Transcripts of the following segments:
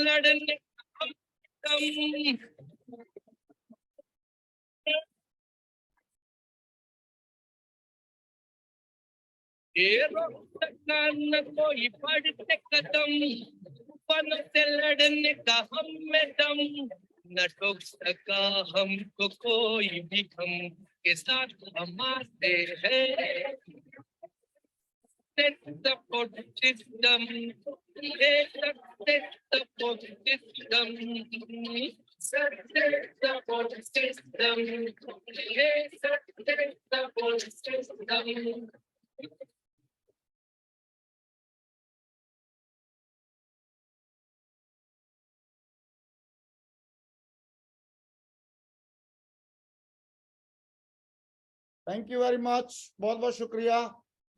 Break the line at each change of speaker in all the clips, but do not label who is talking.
लड़ने का हम ये रोक सका न कोई बढ़ते कदम, तूफानों से लड़ने का हम में दम, न रोक सका हमको कोई भी, हम के साथ हमारे हैं। Support system, support system, support system, support system.
Thank you very much, बहुत बहुत शुक्रिया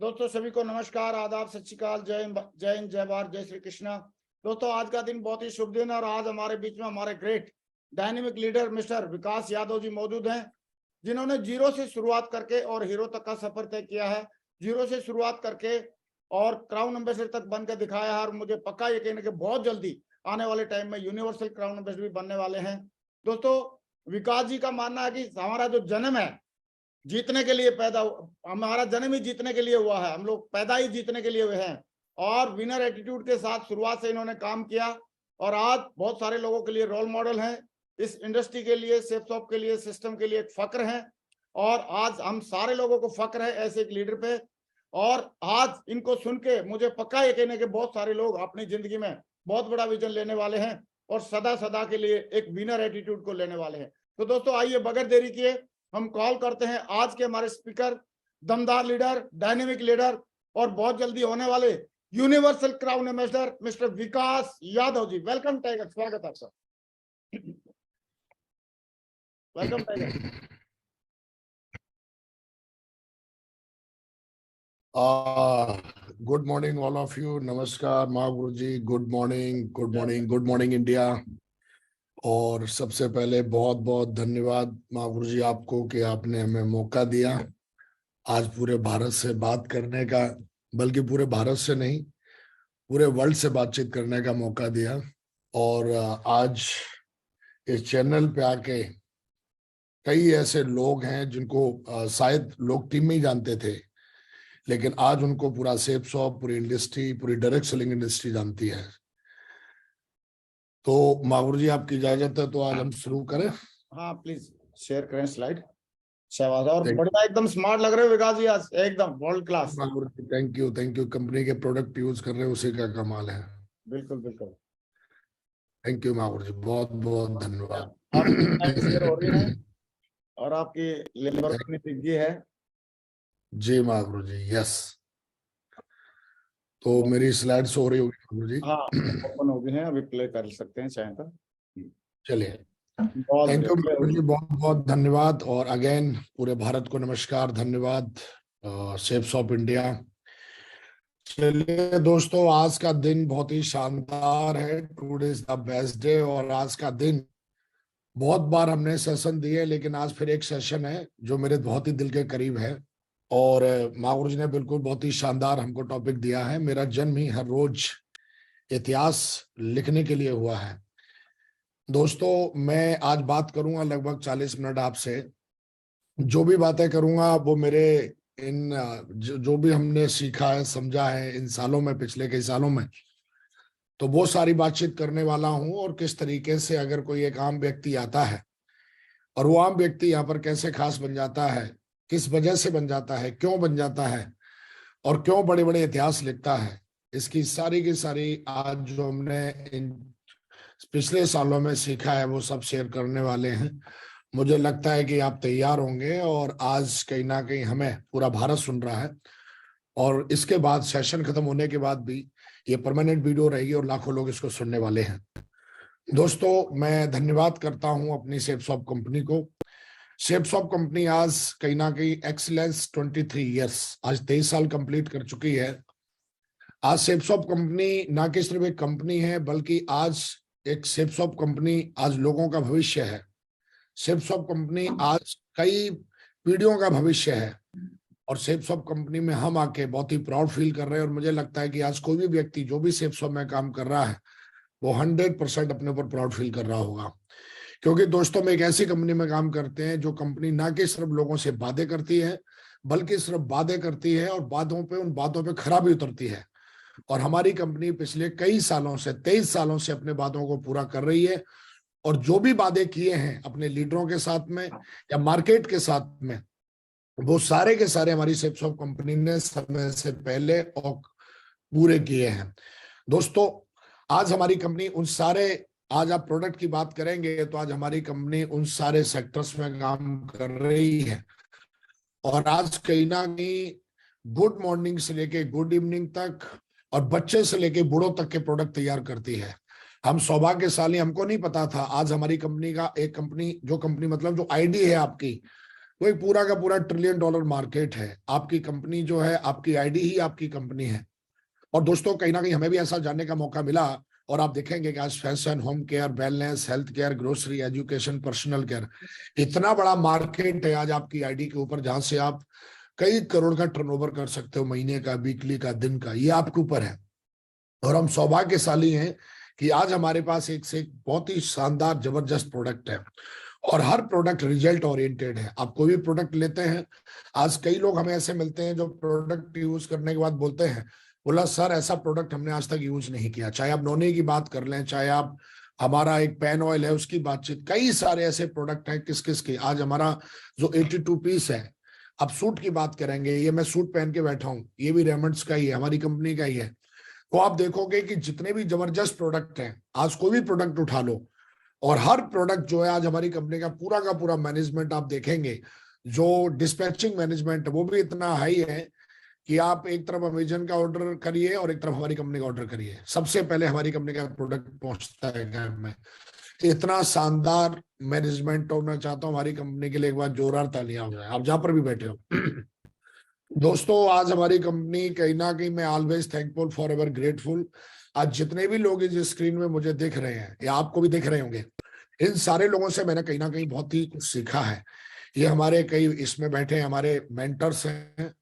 दोस्तों। सभी को नमस्कार, आदाब, सत श्री अकाल, जय हिंद, जय भारत, जय श्री कृष्णा। दोस्तों आज का दिन बहुत ही शुभ दिन है और आज हमारे बीच में हमारे great dynamic leader mister Vikas Yadav जी मौजूद हैं, जिन्होंने जीरो से शुरुआत करके और हीरो तक का सफर तय किया है। जीरो से शुरुआत करके और क्राउन एम्बेसडर तक बनकर दिखाया है और मुझे पक्का यकीन है कि बहुत जल्दी आने वाले टाइम में यूनिवर्सल क्राउन एम्बेसडर भी बनने वाले हैं। दोस्तों विकास जी का मानना है कि हमारा जो जन्म है जीतने के लिए पैदा, हमारा जन्म ही जीतने के लिए हुआ है, हम लोग पैदा ही जीतने के लिए हुए हैं और विनर एटीट्यूड के साथ शुरुआत से इन्होंने काम किया और आज बहुत सारे लोगों के लिए रोल मॉडल हैं, इस इंडस्ट्री के लिए, सेफसॉफ्ट के लिए, सिस्टम के लिए एक फक्र हैं और आज हम सारे लोगों को फक्र है ऐसे एक लीडर पे। और आज इनको सुन के मुझे पक्का यकीन है कि बहुत सारे लोग अपनी जिंदगी में बहुत बड़ा विजन लेने वाले हैं और सदा सदा के लिए एक विनर एटीट्यूड को लेने वाले हैं। तो दोस्तों आइए बगैर देरी किए हम कॉल करते हैं आज के हमारे स्पीकर, दमदार लीडर, डायनेमिक लीडर और बहुत जल्दी होने वाले universal crown ambassador mister Vikas Yadav ji. Welcome tiger, स्वागत आपका। Welcome tiger.
Good morning all of you. नमस्कार Mahaguru ji, good morning, good morning, good morning India. और सबसे पहले बहुत बहुत धन्यवाद महागुरु जी आपको कि आपने हमें मौका दिया आज पूरे भारत से बात करने का, बल्कि पूरे भारत से नहीं पूरे वर्ल्ड से बातचीत करने का मौका दिया। और आज इस चैनल पे आके कई ऐसे लोग हैं जिनको शायद लोग टीम में ही जानते थे, लेकिन आज उनको पूरा सेफसॉफ्ट, पूरी इंडस्ट्री, पूरी डायरेक्ट सेलिंग इंडस्ट्री जानती है। तो महागुरु जी आपकी इजाजत है तो आज हम शुरू करें।
हाँ प्लीज शेयर करें स्लाइड। शाबाश, और बढ़िया, एकदम स्मार्ट लग रहे हो विकास जी आज, एकदम world class.
Mahaguru ji thank you, thank you. Company के प्रोडक्ट यूज कर रहे हैं उसी का कमाल है।
बिल्कुल बिल्कुल,
थैंक यू महागुरु जी, बहुत बहुत धन्यवाद।
आपकी शेयर हो रही है और आपकी लेबर कितनी दिग्गी है।
जी महागुरु जी, यस। तो मेरी स्लाइड्स हो रही होगी महागुरु जी?
हाँ ओपन हो गई हैं, अभी प्ले कर सकते हैं चाहे तो।
चलिए,
बहुत
थैंक यू महागुरु जी, बहुत बहुत धन्यवाद। और अगेन पूरे भारत को नमस्कार, धन्यवाद सेफसॉफ्ट इंडिया। चलिए दोस्तों, आज का दिन बहुत ही शानदार है। Today is the best day. और आज का दिन बहुत बार हमने सेशन दिए, लेकिन आज फिर एक सेशन है जो मेरे बहुत ही दिल के करीब है। और महागुरु जी ने बिल्कुल बहुत ही शानदार हमको टॉपिक दिया है। मेरा जन्म ही हर रोज इतिहास लिखने के लिए हुआ है। दोस्तों मैं आज बात करूंगा लगभग 40 मिनट आपसे। जो भी बातें करूंगा वो मेरे इन जो भी हमने सीखा है, समझा है इन सालों में, पिछले कई सालों में, तो वो सारी बातचीत करने वाला हूं। और किस तरीके से अगर कोई एक आम व्यक्ति आता है और वो आम व्यक्ति यहाँ पर कैसे खास बन जाता है, किस वजह से बन जाता है, क्यों बन जाता है और क्यों बड़े बड़े इतिहास लिखता है, इसकी सारी की सारी आज जो हमने इन पिछले सालों में सीखा है वो सब शेयर करने वाले हैं। मुझे लगता है कि आप तैयार होंगे। और आज कहीं ना कहीं हमें पूरा भारत सुन रहा है और इसके बाद सेशन खत्म होने के बाद भी ये परमानेंट वीडियो रहेगी और लाखों लोग इसको सुनने वाले हैं। दोस्तों मैं धन्यवाद करता हूं अपनी सेफसॉफ्ट कंपनी को। सेफसॉफ्ट कंपनी आज कहीं ना कहीं एक्सीलेंस 23 ईयर्स, आज 23 साल कंप्लीट कर चुकी है। आज सेफसॉफ्ट कंपनी ना कि सिर्फ एक कंपनी है, बल्कि आज एक सेफसॉफ्ट कंपनी आज लोगों का भविष्य है। सेफसॉफ्ट कंपनी आज कई पीढ़ियों का भविष्य है और सेफसॉफ्ट कंपनी में हम आके बहुत ही प्राउड फील कर रहे हैं। और मुझे लगता है कि आज कोई भी व्यक्ति जो भी सेफसॉफ्ट में काम कर रहा है वो 100% अपने ऊपर प्राउड फील कर रहा होगा। क्योंकि दोस्तों, हम एक ऐसी कंपनी में काम करते हैं जो कंपनी ना कि सिर्फ लोगों से वादे करती है, बल्कि सिर्फ वादे करती है और उन बातों पे खरा भी उतरती है। और हमारी कंपनी पिछले कई सालों से, 23 सालों से अपने वादों को पूरा कर रही है। और जो भी वादे किए हैं अपने लीडरों के साथ में या मार्केट के साथ में, वो सारे के सारे हमारी सेप्सॉफ्ट कंपनी ने समय से पहले और पूरे किए हैं। दोस्तों, आज हमारी कंपनी उन सारे, आज आप प्रोडक्ट की बात करेंगे तो आज हमारी कंपनी उन सारे सेक्टर्स में काम कर रही है। और आज कहीं ना कहीं गुड मॉर्निंग से लेके गुड इवनिंग तक और बच्चे से लेके बूढ़ों तक के प्रोडक्ट तैयार करती है। हम सौभाग्यशाली, हमको नहीं पता था आज हमारी कंपनी का एक कंपनी, जो कंपनी मतलब जो आईडी है आपकी, वो एक पूरा का पूरा $1 ट्रिलियन मार्केट है। आपकी कंपनी जो है, आपकी आईडी ही आपकी कंपनी है। और दोस्तों, कहीं ना कहीं हमें भी ऐसा जानने का मौका मिला। और आप देखेंगे कि आज fashion, home care, wellness, health care, grocery, education, personal care, इतना बड़ा मार्केट है आज आपकी आईडी के ऊपर, जहां से आप कई करोड़ का टर्नओवर कर सकते हो, महीने का, वीकली का, दिन का, ये आपके ऊपर है। और हम सौभाग्यशाली हैं कि आज हमारे पास एक से एक बहुत ही शानदार जबरदस्त प्रोडक्ट है। और हर प्रोडक्ट रिजल्ट ओरिएंटेड है। आप कोई भी प्रोडक्ट लेते हैं, आज कई लोग हमें ऐसे मिलते हैं जो प्रोडक्ट यूज करने के बाद बोलते हैं, बोला सर ऐसा प्रोडक्ट हमने आज तक यूज नहीं किया। चाहे आप नोनी की बात कर लें, चाहे आप हमारा एक पैन ऑयल है उसकी बातचीत, कई सारे ऐसे प्रोडक्ट हैं किस किस के। आज हमारा जो 82 पीस है, अब सूट की बात करेंगे, ये मैं सूट पहन के बैठा हूं, ये भी रेमंड्स का ही है, हमारी कंपनी का ही है। तो आप देखोगे कि जितने भी जबरदस्त प्रोडक्ट हैं, आज कोई भी प्रोडक्ट उठा लो, और हर प्रोडक्ट जो है आज हमारी कंपनी का पूरा मैनेजमेंट आप देखेंगे, जो डिस्पैचिंग मैनेजमेंट है वो भी इतना हाई है कि आप एक तरफ अमेजन का ऑर्डर करिए और एक तरफ हमारी कंपनी का ऑर्डर करिए, सबसे पहले हमारी कंपनी का प्रोडक्ट पहुंचता है घर में। इतना शानदार मैनेजमेंट, और मैं चाहता हूँ हमारी कंपनी के लिए एक बार जोरदार तालियां हो जाए, आप जहां पर भी बैठे हो। दोस्तों, आज हमारी कंपनी कहीं ना कहीं, मैं always thankful, for ever grateful. आज जितने भी लोग इस स्क्रीन में मुझे देख रहे हैं या आपको भी देख रहे होंगे, इन सारे लोगों से मैंने कहीं ना कहीं बहुत ही कुछ सीखा है। ये हमारे कई इसमें बैठे हमारे मेंटर्स हैं,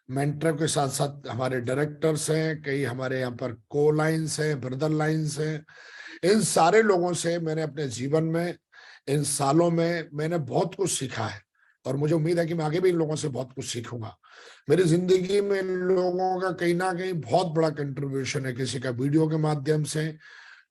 मेंटर के साथ साथ हमारे डायरेक्टर्स हैं, कई हमारे यहाँ पर को लाइन्स हैं, ब्रदर लाइन्स हैं। इन सारे लोगों से मैंने अपने जीवन में, इन सालों में मैंने बहुत कुछ सीखा है। और मुझे उम्मीद है कि मैं आगे भी इन लोगों से बहुत कुछ सीखूंगा। मेरी जिंदगी में इन लोगों का कहीं ना कहीं बहुत बड़ा कंट्रीब्यूशन है, किसी का वीडियो के माध्यम से,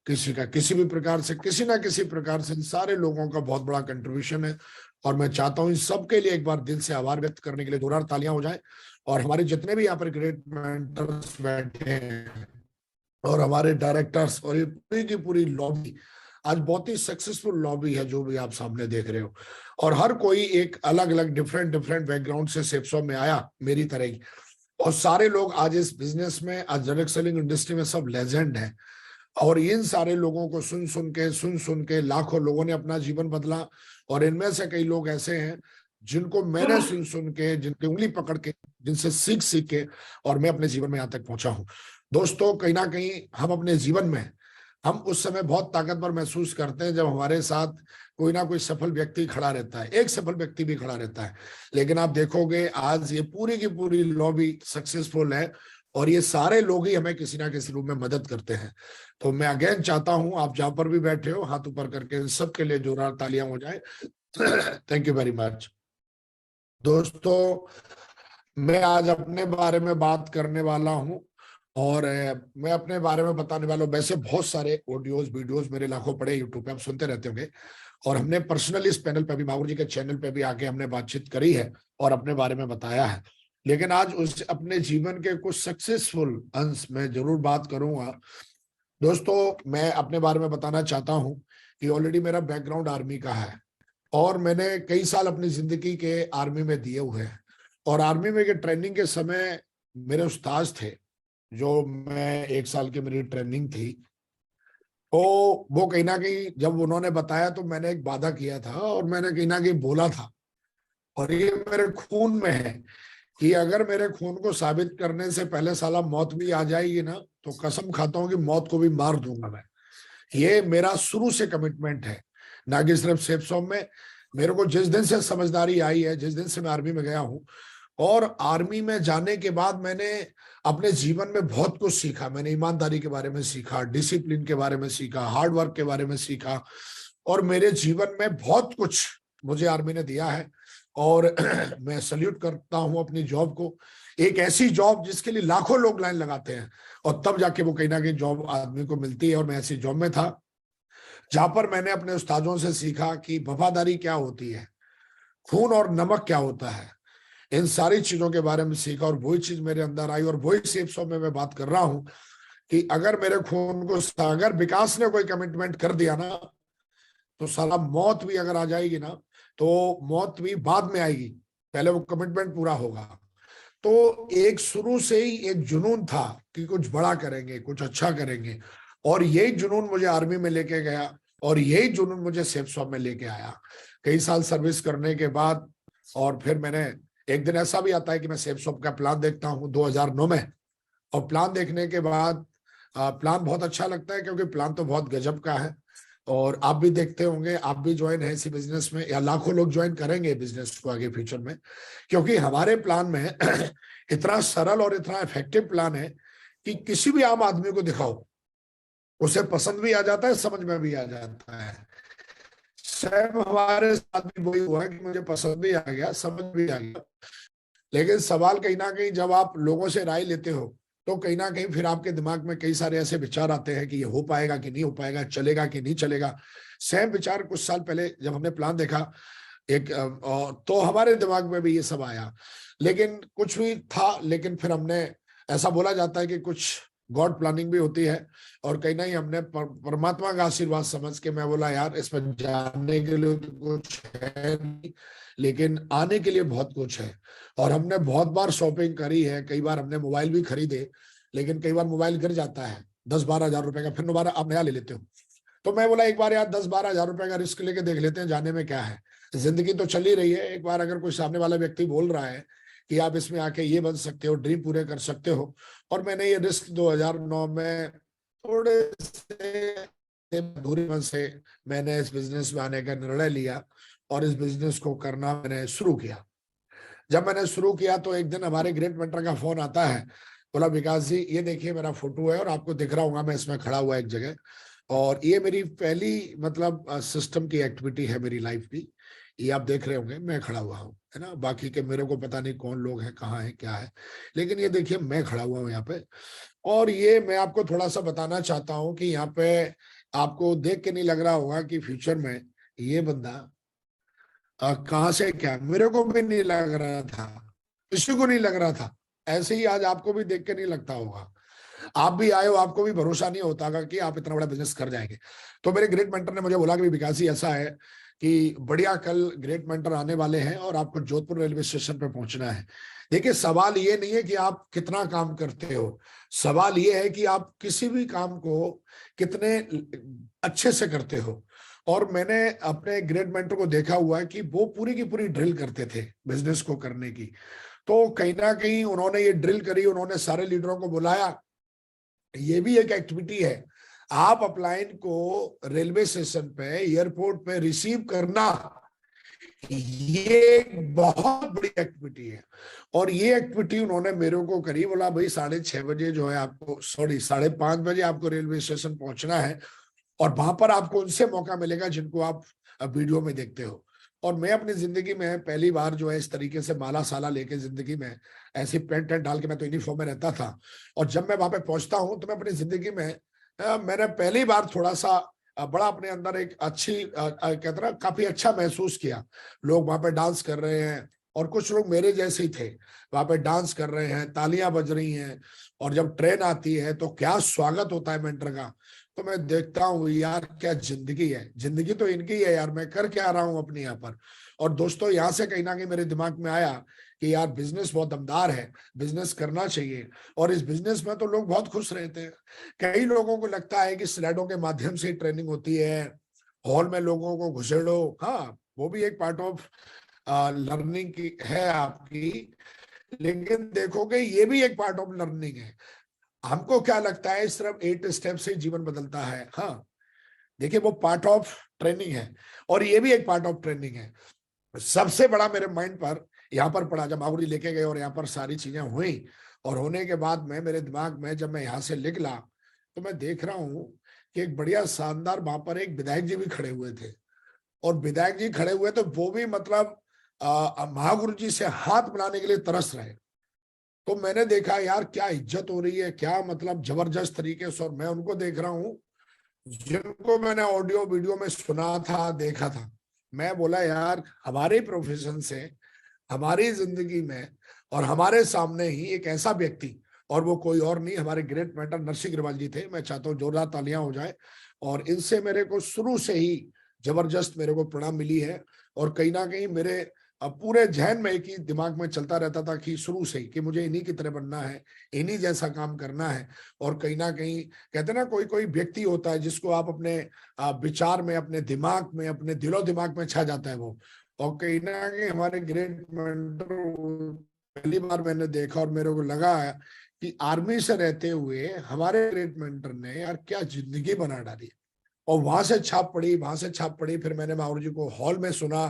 किसी का किसी भी प्रकार से, किसी ना किसी प्रकार से, इन सारे लोगों का बहुत बड़ा कंट्रीब्यूशन है। और मैं चाहता हूं इन सबके लिए एक बार दिल से आभार व्यक्त करने के लिए जोरदार तालियां हो जाए। और हमारे जितने भी यहाँ पर ग्रेट मेंटर्स बैठे हैं और हमारे डायरेक्टर्स और ये पूरी की पूरी लॉबी, आज बहुत ही सक्सेसफुल लॉबी है जो भी आप सामने देख रहे हो। और हर कोई एक अलग अलग डिफरेंट बैकग्राउंड से सेप्सॉफ्ट में आया, मेरी तरह ही। और सारे लोग आज इस बिजनेस में, आज डायरेक्ट सेलिंग इंडस्ट्री में सब लेजेंड हैं। और इन सारे लोगों को सुन सुन के लाखों लोगों ने अपना जीवन बदला। और इनमें से कई लोग ऐसे हैं जिनको मैंने सुन के, जिनकी उंगली पकड़ के, जिनसे सीख के और मैं अपने जीवन में यहाँ तक पहुंचा हूं। दोस्तों, कहीं ना कहीं हम अपने जीवन में, हम उस समय बहुत ताकतवर महसूस करते हैं जब हमारे साथ कोई ना कोई सफल व्यक्ति खड़ा रहता है, एक सफल व्यक्ति भी खड़ा रहता है। लेकिन आप देखोगे आज ये पूरी की पूरी लॉबी सक्सेसफुल है और ये सारे लोग ही हमें किसी ना किसी रूप में मदद करते हैं। तो मैं अगेन चाहता हूं आप जहां पर भी बैठे हो, हाथ ऊपर करके सबके लिए जोरदार तालियां हो जाए। Thank you very much. दोस्तों, मैं आज अपने बारे में बात करने वाला हूं और मैं अपने बारे में बताने वाला हूं। वैसे बहुत सारे ऑडियोज वीडियोज मेरे लाखों पड़े यूट्यूब पे, आप सुनते रहते होंगे। और हमने पर्सनली इस पैनल पे भी, माहूर जी के चैनल पे भी आके हमने बातचीत करी है और अपने बारे में बताया है। लेकिन आज उस अपने जीवन के कुछ सक्सेसफुल अंश में जरूर बात करूंगा। दोस्तों, मैं अपने बारे में बताना चाहता हूं कि ऑलरेडी मेरा बैकग्राउंड आर्मी का है और मैंने कई साल अपनी जिंदगी के आर्मी में दिए हुए हैं। और आर्मी में के ट्रेनिंग के समय मेरे उस्ताद थे, जो मैं 1 साल की मेरी ट्रेनिंग थी। तो वो कहीं ना कहीं जब उन्होंने बताया तो मैंने एक वादा किया था और मैंने कहीं ना कहीं बोला था, और ये मेरे खून में है कि अगर मेरे खून को साबित करने से पहले साला मौत भी आ जाएगी ना, तो कसम खाता हूं कि मौत को भी मार दूंगा मैं। ये मेरा शुरू से कमिटमेंट है, ना कि सिर्फ सेप्सॉफ्ट में। मेरे को जिस दिन से समझदारी आई है, जिस दिन से मैं आर्मी में गया हूं, और आर्मी में जाने के बाद मैंने अपने जीवन में बहुत कुछ सीखा। मैंने ईमानदारी के बारे में सीखा, डिसिप्लिन के बारे में सीखा, हार्ड वर्क के बारे में सीखा, और मेरे जीवन में बहुत कुछ मुझे आर्मी ने दिया है। और मैं सल्यूट करता हूं अपनी जॉब को, एक ऐसी जॉब जिसके लिए लाखों लोग लाइन लगाते हैं और तब जाके वो कहीं ना कहीं जॉब आदमी को मिलती है। और मैं ऐसी जॉब में था जहां पर मैंने अपने उस्तादों से सीखा कि वफादारी क्या होती है, खून और नमक क्या होता है, इन सारी चीजों के बारे में सीखा। और वही चीज मेरे अंदर आई, और वही सेफ सॉ में मैं बात कर रहा हूं कि अगर मेरे खून को, अगर विकास ने कोई कमिटमेंट कर दिया ना, तो साला मौत भी अगर आ जाएगी ना, तो मौत भी बाद में आएगी, पहले वो कमिटमेंट पूरा होगा। तो एक शुरू से ही एक जुनून था कि कुछ बड़ा करेंगे, कुछ अच्छा करेंगे, और यही जुनून मुझे आर्मी में लेके गया, और यही जुनून मुझे सेफ सॉप में लेके आया। कई साल सर्विस करने के बाद, और फिर मैंने, एक दिन ऐसा भी आता है कि मैं सेफ सॉप का प्लान देखता हूँ 2009 में, और प्लान देखने के बाद प्लान बहुत अच्छा लगता है, क्योंकि प्लान तो बहुत गजब का है। और आप भी देखते होंगे, आप भी ज्वाइन है इसी बिजनेस में, या लाखों लोग ज्वाइन करेंगे बिजनेस को आगे फ्यूचर में, क्योंकि हमारे प्लान में इतना सरल और इतना इफेक्टिव प्लान है कि किसी भी आम आदमी को दिखाओ, उसे पसंद भी आ जाता है, समझ में भी आ जाता है। सेम हमारे साथ भी वही हुआ कि मुझे पसंद भी आ गया, समझ भी आ गया। लेकिन सवाल कहीं ना कहीं जब आप लोगों से राय लेते हो, तो कहीं ना कहीं फिर आपके दिमाग में कई सारे ऐसे विचार आते हैं कि ये हो पाएगा कि नहीं हो पाएगा, चलेगा कि नहीं चलेगा। सेम विचार कुछ साल पहले जब हमने प्लान देखा तो हमारे दिमाग में भी ये सब आया, लेकिन कुछ भी था। लेकिन फिर हमने, ऐसा बोला जाता है कि कुछ गॉड प्लानिंग भी होती है, और कहीं ना ही हमने परमात्मा का आशीर्वाद समझ के, मैं बोला यार इसमें जाने के लिए तो कुछ है नहीं, लेकिन आने के लिए बहुत कुछ है। और हमने बहुत बार शॉपिंग करी है, कई बार हमने मोबाइल भी खरीदे, लेकिन कई बार मोबाइल गिर जाता है 10-12 हजार रुपए का, फिर दोबारा आप नया ले लेते हो। तो मैं बोला एक बार यार 10-12 हजार रुपए का रिस्क लेके देख लेते हैं, जाने में क्या है, जिंदगी तो चल ही रही है। एक बार अगर कोई सामने वाला व्यक्ति बोल रहा है कि आप इसमें आके ये बन सकते हो, ड्रीम पूरे कर सकते हो, और मैंने ये रिस्क 2009 में थोड़े से दूरी मन से मैंने इस बिजनेस में आने का निर्णय लिया, और इस बिजनेस को करना मैंने शुरू किया। जब मैंने शुरू किया तो एक दिन हमारे ग्रेट मेंटर का फोन आता है, बोला विकास जी ये देखिए मेरा फोटो है, और आपको दिख रहा होगा मैं इसमें खड़ा हुआ एक जगह, और ये मेरी पहली मतलब सिस्टम की एक्टिविटी है मेरी लाइफ की। ये आप देख रहे होंगे मैं खड़ा हुआ हूँ, है ना। बाकी के मेरे को पता नहीं कौन लोग हैं, कहाँ है, क्या है, लेकिन ये देखिए मैं खड़ा हुआ हूँ यहाँ पे। और ये मैं आपको थोड़ा सा बताना चाहता हूँ कि यहाँ पे आपको देख के नहीं लग रहा होगा कि फ्यूचर में ये बंदा कहाँ से क्या, मेरे को भी नहीं लग रहा था, किसी को नहीं लग रहा था। ऐसे ही आज आपको भी देख के नहीं लगता होगा, आप भी आए हो, आपको भी भरोसा नहीं होता कि आप इतना बड़ा बिजनेस कर जाएंगे। तो मेरे ग्रेट मेंटर ने मुझे बोला कि विकास जी ऐसा है कि बढ़िया, कल ग्रेट मेंटर आने वाले हैं और आपको जोधपुर रेलवे स्टेशन पे पहुंचना है। देखिए सवाल ये नहीं है कि आप कितना काम करते हो, सवाल ये है कि आप किसी भी काम को कितने अच्छे से करते हो। और मैंने अपने ग्रेट मेंटर को देखा हुआ है कि वो पूरी की पूरी ड्रिल करते थे बिजनेस को करने की। तो कहीं ना कहीं उन्होंने ये ड्रिल करी, उन्होंने सारे लीडरों को बुलाया। ये भी एक एक्टिविटी है, आप अपलाइन को रेलवे स्टेशन पे, एयरपोर्ट पे रिसीव करना, ये एक बहुत बड़ी एक्टिविटी है। और ये एक्टिविटी उन्होंने मेरे को करी, बोला भाई 6:30 बजे जो है आपको, सॉरी 5:30 बजे आपको रेलवे स्टेशन पहुंचना है, और वहां पर आपको उनसे मौका मिलेगा जिनको आप वीडियो में देखते हो। और मैं अपनी जिंदगी में पहली बार जो है इस तरीके से माला साला लेके जिंदगी में ऐसी पेंट डाल के, मैं तो यूनिफॉर्म में रहता था, और जब मैं वहां पे पहुंचता हूं तो मैं अपनी जिंदगी में मैंने पहली बार थोड़ा सा बड़ा अपने अंदर एक अच्छी कहते ना, काफी अच्छा महसूस किया। लोग वहां पे डांस कर रहे हैं, और कुछ लोग मेरे जैसे ही थे, वहां पे डांस कर रहे हैं, तालियां बज रही हैं, और जब ट्रेन आती है तो क्या स्वागत होता है मेंटर का। तो मैं देखता हूँ यार क्या जिंदगी है, जिंदगी तो इनकी है यार, मैं कर क्या रहा हूँ अपने यहाँ पर। और दोस्तों यहाँ से कहीं ना कहीं मेरे दिमाग में आया कि यार बिजनेस बहुत दमदार है, बिजनेस करना चाहिए। और इस बिजनेस में तो लोग बहुत खुश रहते हैं। कई लोगों को लगता है कि स्लाइडों के माध्यम से ट्रेनिंग होती है, हॉल में लोगों को घुसेड़ो, हाँ वो भी एक पार्ट ऑफ लर्निंग की है आपकी, लेकिन देखोगे ये भी एक पार्ट ऑफ लर्निंग है। हमको क्या लगता है सिर्फ 8 स्टेप से जीवन बदलता है, हाँ देखिए वो पार्ट ऑफ ट्रेनिंग है, और ये भी एक पार्ट ऑफ ट्रेनिंग है। सबसे बड़ा मेरे माइंड पर यहाँ पर पढ़ा, जब महागुरु जी लेके गए और यहाँ पर सारी चीजें हुई, और होने के बाद में मेरे दिमाग में जब मैं यहाँ से निकला तो मैं देख रहा हूँ कि एक बढ़िया शानदार वहां पर एक विधायक जी भी खड़े हुए थे, और विधायक जी खड़े हुए तो वो भी मतलब महागुरु जी से हाथ मिलाने के लिए तरस रहे। तो मैंने देखा यार क्या इज्जत हो रही है, क्या मतलब जबरदस्त तरीके से, और मैं उनको देख रहा हूँ जिनको मैंने ऑडियो वीडियो में सुना था, देखा था। मैं बोला यार हमारे प्रोफेशन से, हमारी जिंदगी में और हमारे सामने ही एक ऐसा व्यक्ति, और वो कोई और नहीं हमारे ग्रेट मेंटर नरसिंह अग्रवाल जी थे। मैं चाहता हूँ जोरदार तालियां हो जाए। और इनसे मेरे को शुरू से ही जबरदस्त मेरे को प्रेरणा मिली है, और कहीं ना कहीं मेरे पूरे जहन में एक ही दिमाग में चलता रहता था कि शुरू से ही कि मुझे इन्हीं की तरह बनना है, इन्हीं जैसा काम करना है। और कहीं ना कहीं कहते ना कोई कोई व्यक्ति होता है जिसको आप अपने विचार में, अपने दिमाग में, अपने दिलो दिमाग में छा जाता है वो। और कहीं ना कहीं हमारे ग्रेट मेंटर पहली बार मैंने देखा और मेरे को लगा कि आर्मी से रहते हुए हमारे ग्रेट मेंटर ने यार क्या जिंदगी बना डाली। और वहां से छाप पड़ी, वहां से छाप पड़ी। फिर मैंने महागुरु जी को हॉल में सुना,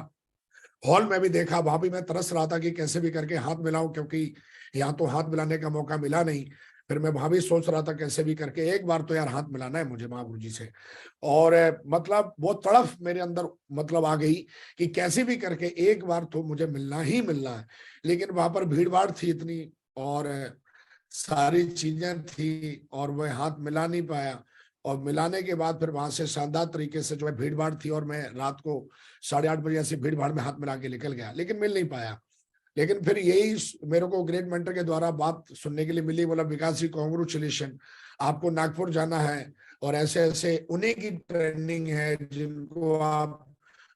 हॉल में भी देखा, वहां भी मैं तरस रहा था कि कैसे भी करके हाथ मिलाऊं, क्योंकि यहाँ तो हाथ मिलाने का मौका मिला नहीं। फिर मैं वहां भी सोच रहा था कैसे भी करके एक बार तो यार हाथ मिलाना है मुझे महागुरु जी से। और मतलब वो तड़फ मेरे अंदर मतलब आ गई कि कैसे भी करके एक बार तो मुझे मिलना ही मिलना है। लेकिन वहां पर भीड़ भाड़ थी इतनी, और सारी चीजें थी, और वह हाथ मिला नहीं पाया। और मिलाने के बाद फिर वहां से शानदार तरीके से जो है भीड़ भाड़ थी, और मैं रात को 8:30 बजे ऐसे भीड़ भाड़ में हाथ मिला के निकल गया, लेकिन मिल नहीं पाया। लेकिन फिर यही मेरे को ग्रेट मेंटर के द्वारा बात सुनने के लिए मिली, बोला विकास जी कांग्रेचुलेशन, आपको नागपुर जाना है, और ऐसे ऐसे उन्हीं की ट्रेनिंग है जिनको आप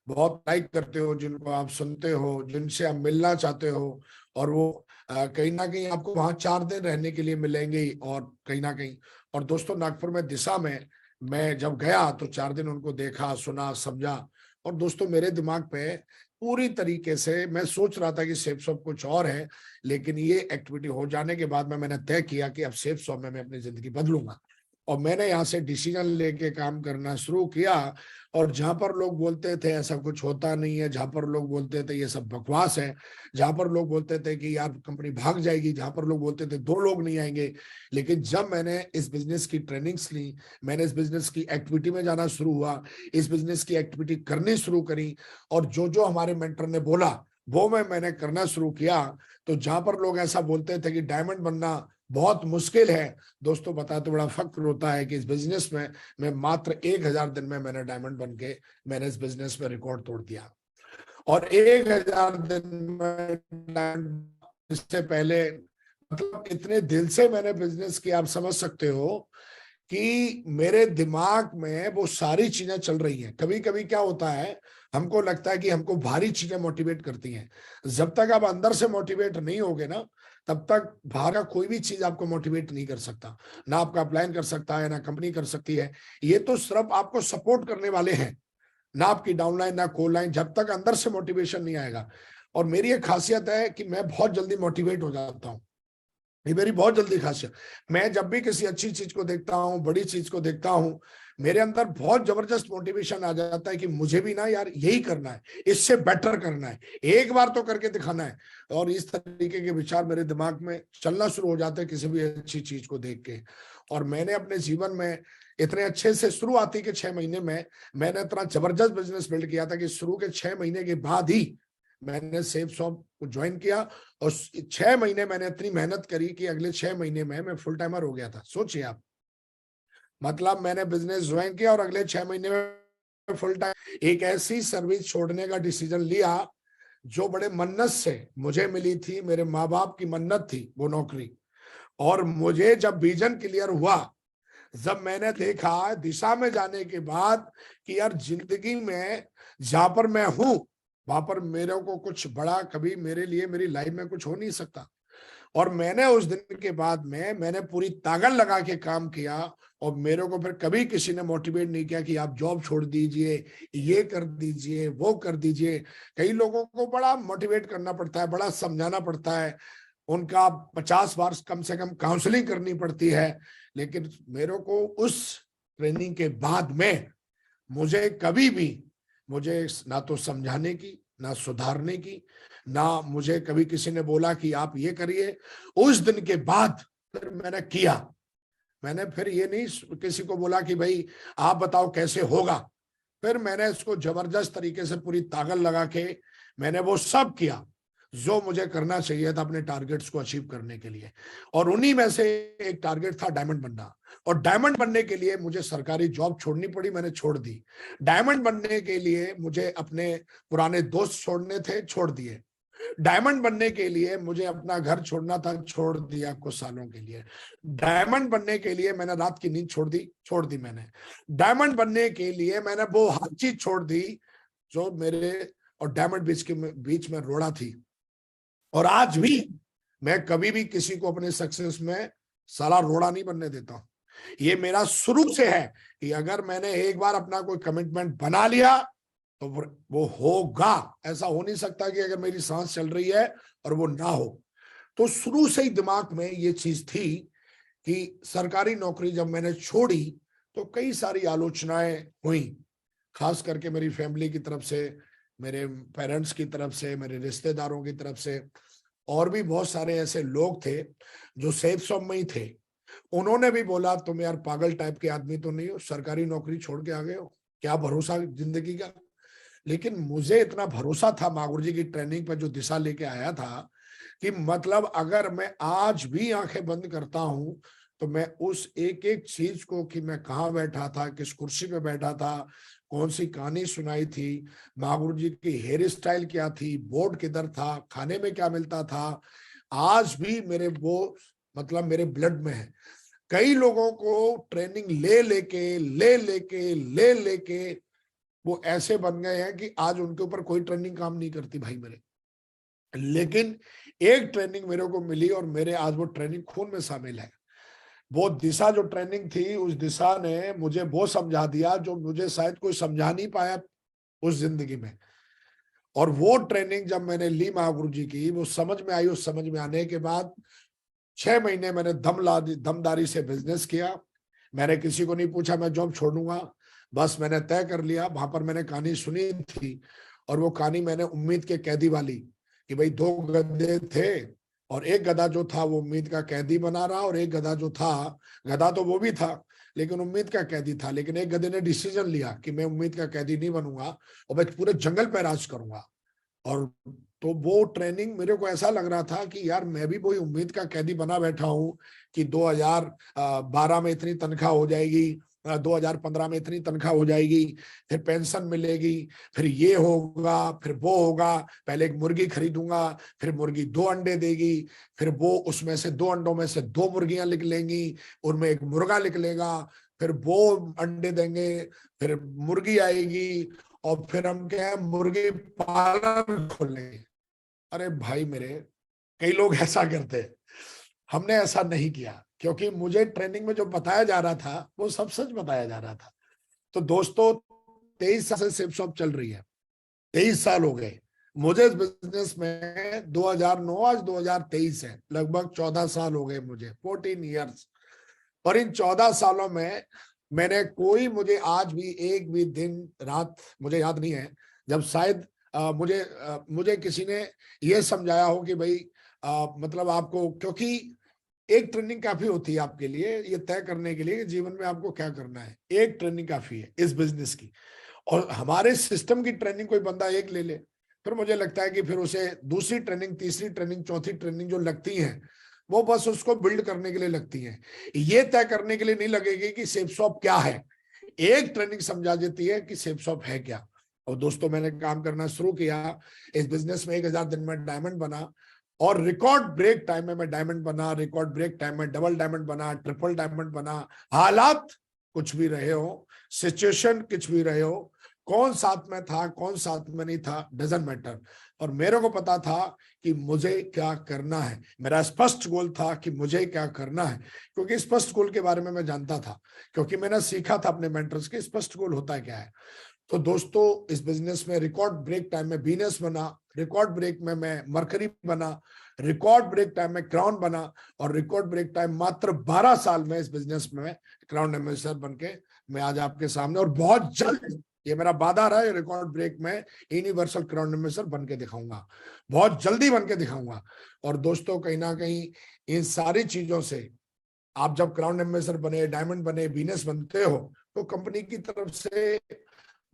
बहुत लाइक करते हो, जिनको आप सुनते हो, जिनसे आप मिलना चाहते हो। और वो कहीं ना कहीं आपको वहां 4 दिन रहने के लिए मिलेंगे ही, और कहीं ना कहीं। और दोस्तों नागपुर में दिशा में मैं जब गया तो 4 दिन उनको देखा, सुना, समझा। और दोस्तों मेरे दिमाग पे पूरी तरीके से मैं सोच रहा था कि सेफ शॉप कुछ और है, लेकिन ये एक्टिविटी हो जाने के बाद में मैंने तय किया कि अब सेफ शॉप में मैं अपनी जिंदगी बदलूंगा। और मैंने यहाँ से डिसीजन लेके काम करना शुरू किया। और जहां पर लोग बोलते थे ऐसा कुछ होता नहीं है, जहां पर लोग बोलते थे ये सब बकवास है, जहां पर लोग बोलते थे कि यार कंपनी भाग जाएगी, जहां पर लोग बोलते थे 2 लोग नहीं आएंगे, लेकिन जब मैंने इस बिजनेस की ट्रेनिंग्स ली, मैंने इस बिजनेस की एक्टिविटी में जाना शुरू हुआ, इस बिजनेस की एक्टिविटी करनी शुरू करी, और जो जो हमारे मेंटर ने बोला वो मैंने करना शुरू किया, तो जहां पर लोग ऐसा बोलते थे कि डायमंड बनना बहुत मुश्किल है, दोस्तों बता तो बड़ा फक्र होता है कि इस बिजनेस में मैं मात्र 1000 दिन में मैंने डायमंड बन के मैंने इस बिजनेस में रिकॉर्ड तोड़ दिया। और 1000 दिन में, इससे पहले मतलब इतने दिल से मैंने बिजनेस किया, आप समझ सकते हो कि मेरे दिमाग में वो सारी चीजें चल रही हैं। कभी कभी क्या होता है, हमको लगता है कि हमको भारी चीजें मोटिवेट करती हैं। जब तक आप अंदर से मोटिवेट नहीं होगे ना, तब तक बाहर का कोई भी चीज आपको मोटिवेट नहीं कर सकता। ना आपका अपलाइन कर सकता है, ना कंपनी कर सकती है। ये तो सिर्फ आपको सपोर्ट करने वाले हैं, ना आपकी डाउनलाइन ना कोल लाइन, जब तक अंदर से मोटिवेशन नहीं आएगा। और मेरी एक खासियत है कि मैं बहुत जल्दी मोटिवेट हो जाता हूँ, ये मेरी बहुत जल्दी खासियत। मैं जब भी किसी अच्छी चीज को देखता हूँ, बड़ी चीज को देखता हूँ, मेरे अंदर बहुत जबरदस्त मोटिवेशन आ जाता है कि मुझे भी ना यार यही करना है, इससे बेटर करना है, एक बार तो करके दिखाना है। और इस तरीके के विचार मेरे दिमाग में चलना शुरू हो जाते हैं किसी भी अच्छी चीज को देख के। और मैंने अपने जीवन में इतने अच्छे से शुरुआती के 6 महीने में मैंने इतना जबरदस्त बिजनेस बिल्ड किया था कि शुरू के 6 महीने के बाद ही मैंने सेफ शॉप को ज्वाइन किया। और 6 महीने मैंने इतनी मेहनत करी कि अगले 6 महीने में मैं फुल टाइमर हो गया था। सोचिए आप, मतलब मैंने बिजनेस ज्वाइन किया और अगले 6 महीने में फुल टाइम एक ऐसी सर्विस छोड़ने का डिसीजन लिया जो बड़े मन्नत से मुझे मिली थी, मेरे माँ बाप की मन्नत थी वो नौकरी। और मुझे जब विजन क्लियर हुआ, जब मैंने देखा दिशा में जाने के बाद कि यार जिंदगी में जहां पर मैं हूं वहां पर मेरे को कुछ बड़ा कभी मेरे लिए मेरी लाइफ में कुछ हो नहीं सकता। और मैंने उस दिन के बाद में मैंने पूरी ताकत लगा के काम किया। और मेरे को फिर कभी किसी ने मोटिवेट नहीं किया कि आप जॉब छोड़ दीजिए, ये कर दीजिए, वो कर दीजिए। कई लोगों को बड़ा मोटिवेट करना पड़ता है, बड़ा समझाना पड़ता है, उनका 50 बार कम से कम काउंसलिंग करनी पड़ती है। लेकिन मेरे को उस ट्रेनिंग के बाद में मुझे कभी भी मुझे ना तो समझाने की, ना सुधारने की, ना मुझे कभी किसी ने बोला कि आप ये करिए। उस दिन के बाद फिर मैंने किया। मैंने फिर ये नहीं किसी को बोला कि भाई आप बताओ कैसे होगा। फिर मैंने इसको जबरदस्त तरीके से पूरी ताकत लगा के मैंने वो सब किया जो मुझे करना चाहिए था अपने टारगेट्स को अचीव करने के लिए। और उन्हीं में से एक टारगेट था डायमंड बनना। और डायमंड बनने के लिए मुझे सरकारी जॉब छोड़नी पड़ी, मैंने छोड़ दी। डायमंड बनने के लिए मुझे अपने पुराने दोस्त छोड़ने थे, छोड़ दिए। डायमंड बनने के लिए मुझे अपना घर छोड़ना था, छोड़ दिया कुछ सालों के लिए। डायमंड बनने के लिए मैंने रात की नींद छोड़ दी मैंने। डायमंड बनने के लिए मैंने वो हर चीज छोड़ दी जो मेरे और डायमंड बीच में रोड़ा थी। और आज भी मैं कभी भी किसी को अपने सक्सेस में साला रोड़ा नहीं बनने देता। ये मेरा शुरू से है कि अगर मैंने एक बार अपना कोई कमिटमेंट बना लिया तो वो होगा। ऐसा हो नहीं सकता कि अगर मेरी सांस चल रही है और वो ना हो। तो शुरू से ही दिमाग में ये चीज थी कि सरकारी नौकरी जब मैंने छोड़ी तो कई सारी आलोचनाएं हुई, खास करके मेरी फैमिली की तरफ से, मेरे पेरेंट्स की तरफ से, मेरे रिश्तेदारों की तरफ से, और भी बहुत सारे ऐसे लोग थे जो सेफ शॉप में ही थे। उन्होंने भी बोला तुम यार पागल टाइप के आदमी तो नहीं हो, सरकारी नौकरी छोड़ के आ गए हो, क्या भरोसा जिंदगी का। लेकिन मुझे इतना भरोसा था माँ गुरु जी की ट्रेनिंग पर जो दिशा लेके आया था कि मतलब अगर मैं आज भी आंखें बंद करता हूं तो मैं उस एक एक चीज को, कि मैं कहाँ बैठा था, किस कुर्सी पे बैठा था, कौन सी कहानी सुनाई थी, माँ गुरु जी की हेयर स्टाइल क्या थी, बोर्ड किधर था, खाने में क्या मिलता था, आज भी मेरे वो मतलब मेरे ब्लड में है। कई लोगों को ट्रेनिंग ले लेके वो ऐसे बन गए हैं कि आज उनके ऊपर कोई ट्रेनिंग काम नहीं करती भाई मेरे। लेकिन एक ट्रेनिंग मेरे को मिली और मेरे आज वो ट्रेनिंग खून में शामिल है। वो दिशा जो ट्रेनिंग थी, उस दिशा ने मुझे वो समझा दिया जो मुझे शायद कोई समझा नहीं पाया उस जिंदगी में। और वो ट्रेनिंग जब मैंने ली महागुरु जी की, वो समझ में आई। उस समझ में आने के बाद 6 महीने मैंने दमदारी से बिजनेस किया। मैंने किसी को नहीं पूछा मैं जॉब छोड़ूंगा, बस मैंने तय कर लिया। वहां पर मैंने कहानी सुनी थी और वो कहानी मैंने उम्मीद के कैदी वाली, कि भाई 2 गधे थे और एक गधा जो था वो उम्मीद का कैदी बना रहा, और एक गधा जो था, गधा तो वो भी था लेकिन उम्मीद का कैदी था। लेकिन एक गधे ने डिसीजन लिया कि मैं उम्मीद का कैदी नहीं बनूंगा और मैं पूरे जंगल पे राज करूंगा। और तो वो ट्रेनिंग मेरे को ऐसा लग रहा था कि यार मैं भी वही उम्मीद का कैदी बना बैठा हूं कि 2012 में इतनी तनख्वाह हो जाएगी, 2015 में इतनी तनख्वाह हो जाएगी, फिर पेंशन मिलेगी, फिर ये होगा, फिर वो होगा। पहले एक मुर्गी खरीदूंगा, फिर मुर्गी 2 अंडे देगी, फिर वो उसमें से 2 अंडों में से 2 मुर्गियां निकलेंगी, उनमें एक मुर्गा निकलेगा, फिर वो अंडे देंगे, फिर मुर्गी आएगी, और फिर हम क्या है मुर्गी पालन खोलेंगे। अरे भाई मेरे, कई लोग ऐसा करते हैं, हमने ऐसा नहीं किया, क्योंकि मुझे ट्रेनिंग में जो बताया जा रहा था वो सब सच बताया जा रहा था। तो दोस्तों 23 साल से सेफ शॉप चल रही है, 23 साल हो गए मुझे इस बिजनेस में। 2009 आज 2023 है, लगभग 14 साल हो गए मुझे, 14 ईयर्स। और इन 14 सालों में मैंने मुझे आज भी एक भी दिन रात मुझे याद नहीं है जब शायद मुझे किसी ने ये समझाया हो कि भाई मतलब आपको, क्योंकि एक ट्रेनिंग काफी होती है आपके लिए ये तय करने के लिए कि जीवन में आपको क्या करना है। एक ट्रेनिंग काफी है इस बिजनेस की। और हमारे सिस्टम की ट्रेनिंग कोई बंदा एक ले ले, फिर मुझे लगता है कि फिर उसे दूसरी ट्रेनिंग, तीसरी ट्रेनिंग, चौथी ट्रेनिंग जो लगती है वो बस उसको बिल्ड करने के लिए लगती है, ये तय करने के लिए नहीं लगेगी कि सेफ शॉप क्या है। एक ट्रेनिंग समझा देती है कि सेफ शॉप है क्या। और दोस्तों मैंने काम करना शुरू किया इस बिजनेस में, 1000 दिन में डायमंड बना, और रिकॉर्ड ब्रेक टाइम में मैं डायमंड बना, रिकॉर्ड ब्रेक टाइम में डबल डायमंड बना, ट्रिपल डायमंड बना। हालात कुछ भी रहे हो, सिचुएशन कुछ भी रहे हो, कौन साथ में था कौन साथ में नहीं था, डजंट मैटर। और मेरे को पता था कि मुझे क्या करना है, मेरा स्पष्ट गोल था कि मुझे क्या करना है, क्योंकि स्पष्ट गोल के बारे में मैं जानता था, क्योंकि मैंने सीखा था अपने मेंटर्स के स्पष्ट गोल होता है क्या है। तो दोस्तों इस बिजनेस में रिकॉर्ड ब्रेक टाइम में वीनस बना, रिकॉर्ड ब्रेक में मैं मरकरी बना, रिकॉर्ड ब्रेक टाइम में क्राउन बना, और रिकॉर्ड ब्रेक टाइम मात्र 12 साल में इस बिजनेस में क्राउन एम्बेसडर बन के मैं आज आपके सामने, और बहुत जल्द ये मेरा वादा रहा है, रिकॉर्ड ब्रेक में यूनिवर्सल क्राउन एम्बेसडर बन के दिखाऊंगा, बहुत जल्दी बन के दिखाऊंगा। और दोस्तों कहीं ना कहीं इन सारी चीजों से आप जब क्राउन एम्बेसडर बने, डायमंड बने, वीनस बनते हो, तो कंपनी की तरफ से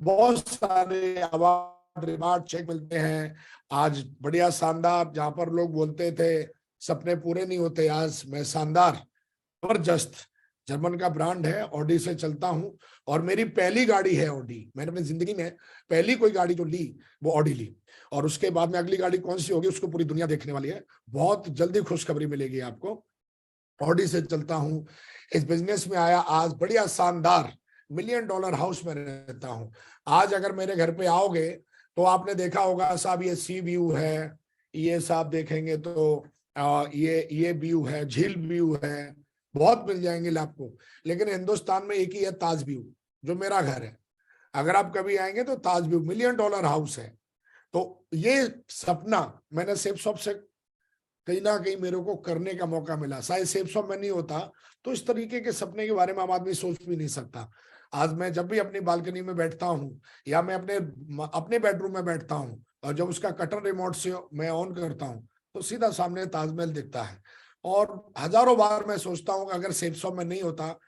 बहुत सारे अवार्ड, रिवार्ड, चेक मिलते हैं। आज बढ़िया शानदार, जहां पर लोग बोलते थे सपने पूरे नहीं होते, आज मैं शानदार जबरदस्त, जर्मन का ब्रांड है, ऑडी से चलता हूं। और मेरी पहली गाड़ी है ऑडी। मैंने अपनी जिंदगी में पहली कोई गाड़ी जो ली वो ऑडी ली, और उसके बाद में अगली गाड़ी कौन सी होगी उसको पूरी दुनिया देखने वाली है। बहुत जल्दी खुशखबरी मिलेगी आपको। ऑडी से चलता हूं, इस बिजनेस में आया, आज बढ़िया शानदार $1 मिलियन हाउस में रहता हूं। आज अगर मेरे घर पे आओगे तो आपने देखा होगा साहब, ये सी व्यू है, ये साहब देखेंगे तो ये व्यू है, झील व्यू है, बहुत मिल जाएंगे आपको। लेकिन हिंदुस्तान में एक ही है, ताज व्यू, जो मेरा घर है। अगर आप कभी आएंगे तो ताज व्यू $1 मिलियन हाउस है। तो ये सपना मैंने सेफ शॉप से कहीं ना कहीं मेरे को करने का मौका मिला। शायद सेफ शॉप में नहीं होता तो इस तरीके के सपने के बारे में आम आदमी सोच भी नहीं सकता। आज मैं जब भी अपनी बालकनी में बैठता हूँ या मैं अपने बेडरूम में बैठता हूँ, और जब उसका कटर रिमोट से मैं ऑन करता हूँ तो सीधा सामने ताजमहल दिखता है। और हजारों बार मैं सोचता हूँ अगर सेफ शॉप में नहीं होता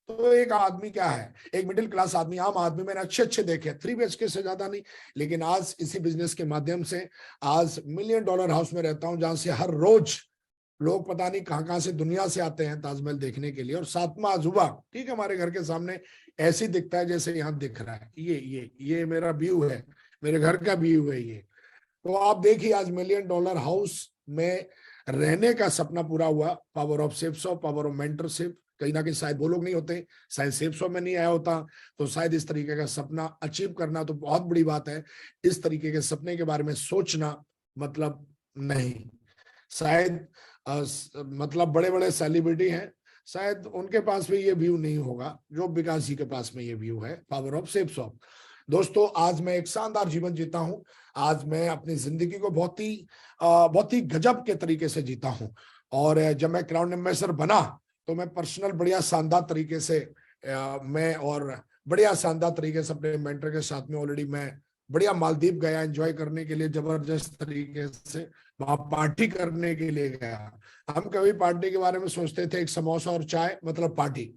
तो एक आदमी क्या है, एक मिडिल क्लास आदमी, आम आदमी, मैंने अच्छे अच्छे देखे, 3 BHK से ज्यादा नहीं, लेकिन आज इसी बिजनेस के माध्यम से आज $1 मिलियन हाउस में रहता हूं, जहां से हर रोज लोग पता नहीं कहां से दुनिया से आते हैं ताजमहल देखने के लिए। और 7वां अजूबा ठीक है हमारे घर के सामने ऐसे दिखता है जैसे यहाँ दिख रहा है। ये मेरा व्यू है, मेरे घर का व्यू है ये। तो आप देखिए आज $1 मिलियन हाउस में रहने का सपना पूरा हुआ। Power of safe shop, power of mentorship, कहीं ना कहीं शायद वो लोग नहीं होते, शायद सेफ शॉप में नहीं आया होता, तो शायद इस तरीके का सपना अचीव करना तो बहुत बड़ी बात है। इस तरीके के सपने के बारे में सोचना मतलब नहीं, शायद मतलब बड़े बड़े सेलिब्रिटी हैं, शायद उनके पास भी ये व्यू नहीं होगा जो विकास जी के पास में ये व्यू है, पावर ऑफ सेफ शॉप। दोस्तों आज मैं एक शानदार जीवन जीता हूं। आज मैं अपनी जिंदगी को बहुत ही गजब के तरीके से जीता हूं। और जब मैं क्राउन एम्बेसडर बना तो मैं पर्सनल बढ़िया शानदार तरीके से मैं और बढ़िया शानदार तरीके से अपने मेंटर के साथ में ऑलरेडी मैं बढ़िया मालदीव गया एंजॉय करने के लिए, जबरदस्त तरीके से वहां पार्टी करने के लिए गया। हम कभी पार्टी के बारे में सोचते थे एक समोसा और चाय मतलब पार्टी,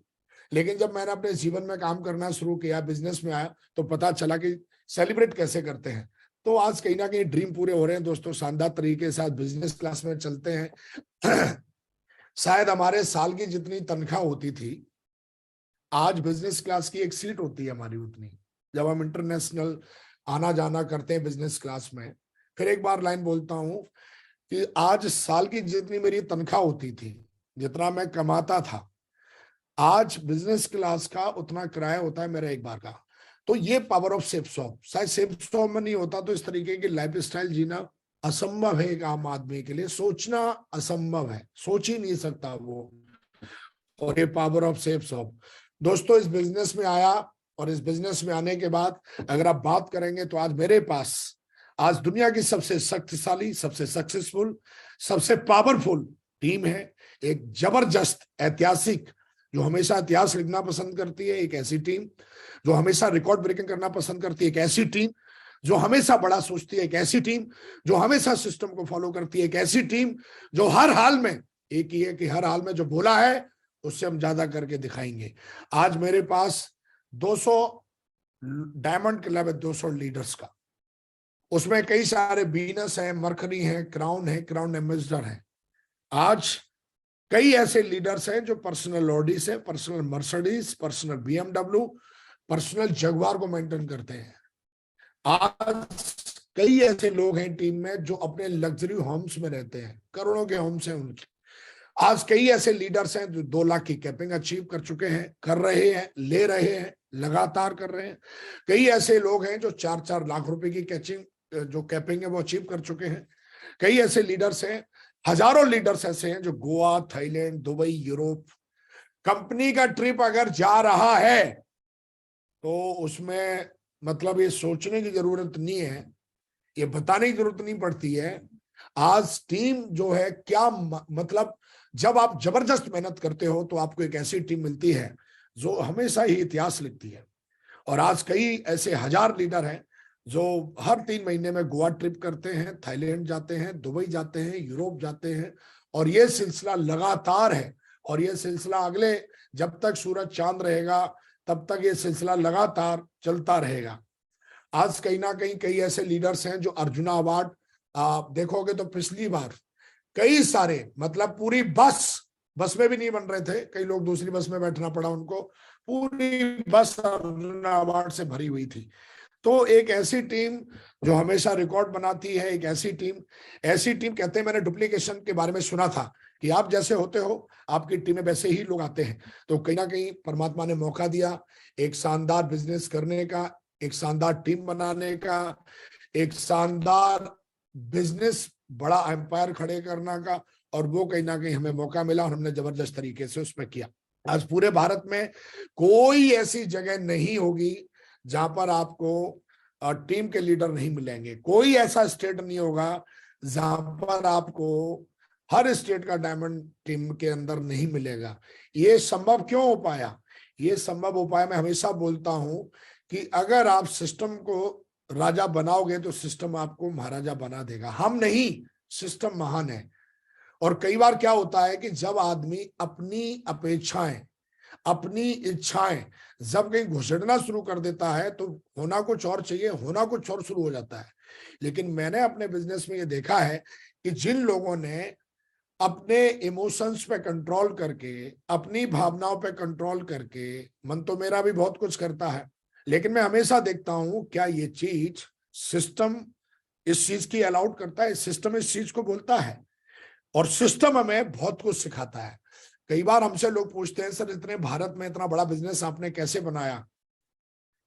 लेकिन जब मैंने अपने जीवन में काम करना शुरू किया, बिजनेस में आया, तो पता चला कि सेलिब्रेट कैसे करते हैं। तो आज कहीं ना कहीं ड्रीम पूरे हो रहे हैं दोस्तों, शानदार तरीके से आज बिजनेस क्लास में चलते हैं। शायद हमारे साल की जितनी तनख्वाह होती थी, आज बिजनेस क्लास की एक सीट होती है हमारी उतनी, जब हम इंटरनेशनल आना जाना करते हैं बिजनेस क्लास में। फिर एक बार लाइन बोलता हूं कि आज साल की जितनी मेरी तनख्वाह होती थी, जितना मैं कमाता था, आज बिजनेस क्लास का उतना किराया होता है मेरा एक बार का। तो ये पावर ऑफ सेफ शॉप, शायद सेफ शॉप में नहीं होता तो इस तरीके की लाइफ स्टाइल जीना असंभव है एक आम आदमी के लिए, सोचना असंभव है, सोच ही नहीं सकता वो। और ये पावर ऑफ सेफ शॉप दोस्तों, इस बिजनेस में आया और इस बिजनेस में आने के बाद अगर आप बात करेंगे तो आज मेरे पास आज दुनिया की सबसे शक्तिशाली, सबसे सक्सेसफुल, सबसे पावरफुल टीम है। एक जबरदस्त ऐतिहासिक, जो हमेशा इतिहास लिखना पसंद करती है, एक ऐसी टीम जो हमेशा रिकॉर्ड ब्रेकिंग करना पसंद करती है, एक ऐसी टीम जो हमेशा बड़ा सोचती है, एक ऐसी टीम जो हमेशा सिस्टम को फॉलो करती है, एक ऐसी टीम जो हर हाल में, एक ही है कि हर हाल में जो बोला है उससे हम ज्यादा करके दिखाएंगे। आज मेरे पास 200 डायमंड क्लब है, 200 लीडर्स का, उसमें कई सारे वीनस हैं, मरकरी हैं, क्राउन है, क्राउन एम्बेसडर है। आज कई ऐसे लीडर्स हैं जो पर्सनल ऑडी से, personal Mercedes, personal BMW, personal Jaguar को मेंटेन करते हैं। आज कई ऐसे लोग हैं टीम में जो अपने लग्जरी होम्स में रहते हैं, करोड़ों के होम्स हैं उनके। आज कई ऐसे लीडर्स हैं जो 2 लाख की कैपिंग अचीव कर चुके हैं, कर रहे हैं, ले रहे हैं, लगातार कर रहे हैं। कई ऐसे लोग हैं जो 4-4 लाख रुपए की कैपिंग है वो अचीव कर चुके हैं। कई ऐसे लीडर्स हैं, हजारों लीडर्स ऐसे हैं जो Goa, Thailand, Dubai, Europe, company का ट्रिप अगर जा रहा है तो उसमें मतलब ये सोचने की जरूरत नहीं है, ये बताने की जरूरत नहीं पड़ती है। आज टीम जो है क्या मतलब, जब आप जबरदस्त मेहनत करते हो तो आपको एक ऐसी टीम मिलती है जो हमेशा ही इतिहास लिखती है। और आज कई ऐसे हजार लीडर हैं जो हर 3 महीने में गोवा ट्रिप करते हैं, थाईलैंड जाते हैं, दुबई जाते हैं, यूरोप जाते हैं, और ये सिलसिला लगातार है। और ये सिलसिला अगले, जब तक सूरज चांद रहेगा तब तक ये सिलसिला लगातार चलता रहेगा। आज कहीं ना कहीं कई ऐसे लीडर्स हैं जो अर्जुना अवार्ड, आप देखोगे तो पिछली बार कई सारे, मतलब पूरी बस में भी नहीं बन रहे थे, कई लोग दूसरी बस में बैठना पड़ा उनको, पूरी बस अर्जुना अवार्ड से भरी हुई थी। तो एक ऐसी टीम जो हमेशा रिकॉर्ड बनाती है, एक ऐसी टीम कहते हैं, मैंने डुप्लीकेशन के बारे में सुना था कि आप जैसे होते हो आपकी टीम में वैसे ही लोग आते हैं। तो कहीं ना कहीं परमात्मा ने मौका दिया एक शानदार बिजनेस करने का, एक शानदार टीम बनाने का, एक शानदार बिजनेस बड़ा एम्पायर खड़े करने का, और वो कहीं ना कहीं हमें मौका मिला और हमने जबरदस्त तरीके से उसमें किया। आज पूरे भारत में कोई ऐसी जगह नहीं होगी जहां पर आपको टीम के लीडर नहीं मिलेंगे। कोई ऐसा स्टेट नहीं होगा जहां पर आपको हर स्टेट का डायमंड टीम के अंदर नहीं मिलेगा। ये संभव क्यों हो पाया? ये संभव हो पाया, मैं हमेशा बोलता हूं कि अगर आप सिस्टम को राजा बनाओगे तो सिस्टम आपको महाराजा बना देगा। हम नहीं, सिस्टम महान है। और कई बार क्या होता है कि जब आदमी अपनी अपेक्षाएं, अपनी इच्छाएं जब कहीं घुसड़ना शुरू कर देता है तो होना कुछ और चाहिए, होना कुछ और शुरू हो जाता है। लेकिन मैंने अपने बिजनेस में ये देखा है कि जिन लोगों ने अपने इमोशंस पे कंट्रोल करके, अपनी भावनाओं पे कंट्रोल करके, मन तो मेरा भी बहुत कुछ करता है, लेकिन मैं हमेशा देखता हूं क्या ये चीज सिस्टम इस चीज की अलाउड करता है, सिस्टम इस चीज को बोलता है, और सिस्टम हमें बहुत कुछ सिखाता है। कई बार हमसे लोग पूछते हैं, सर इतने भारत में इतना बड़ा बिजनेस आपने कैसे बनाया?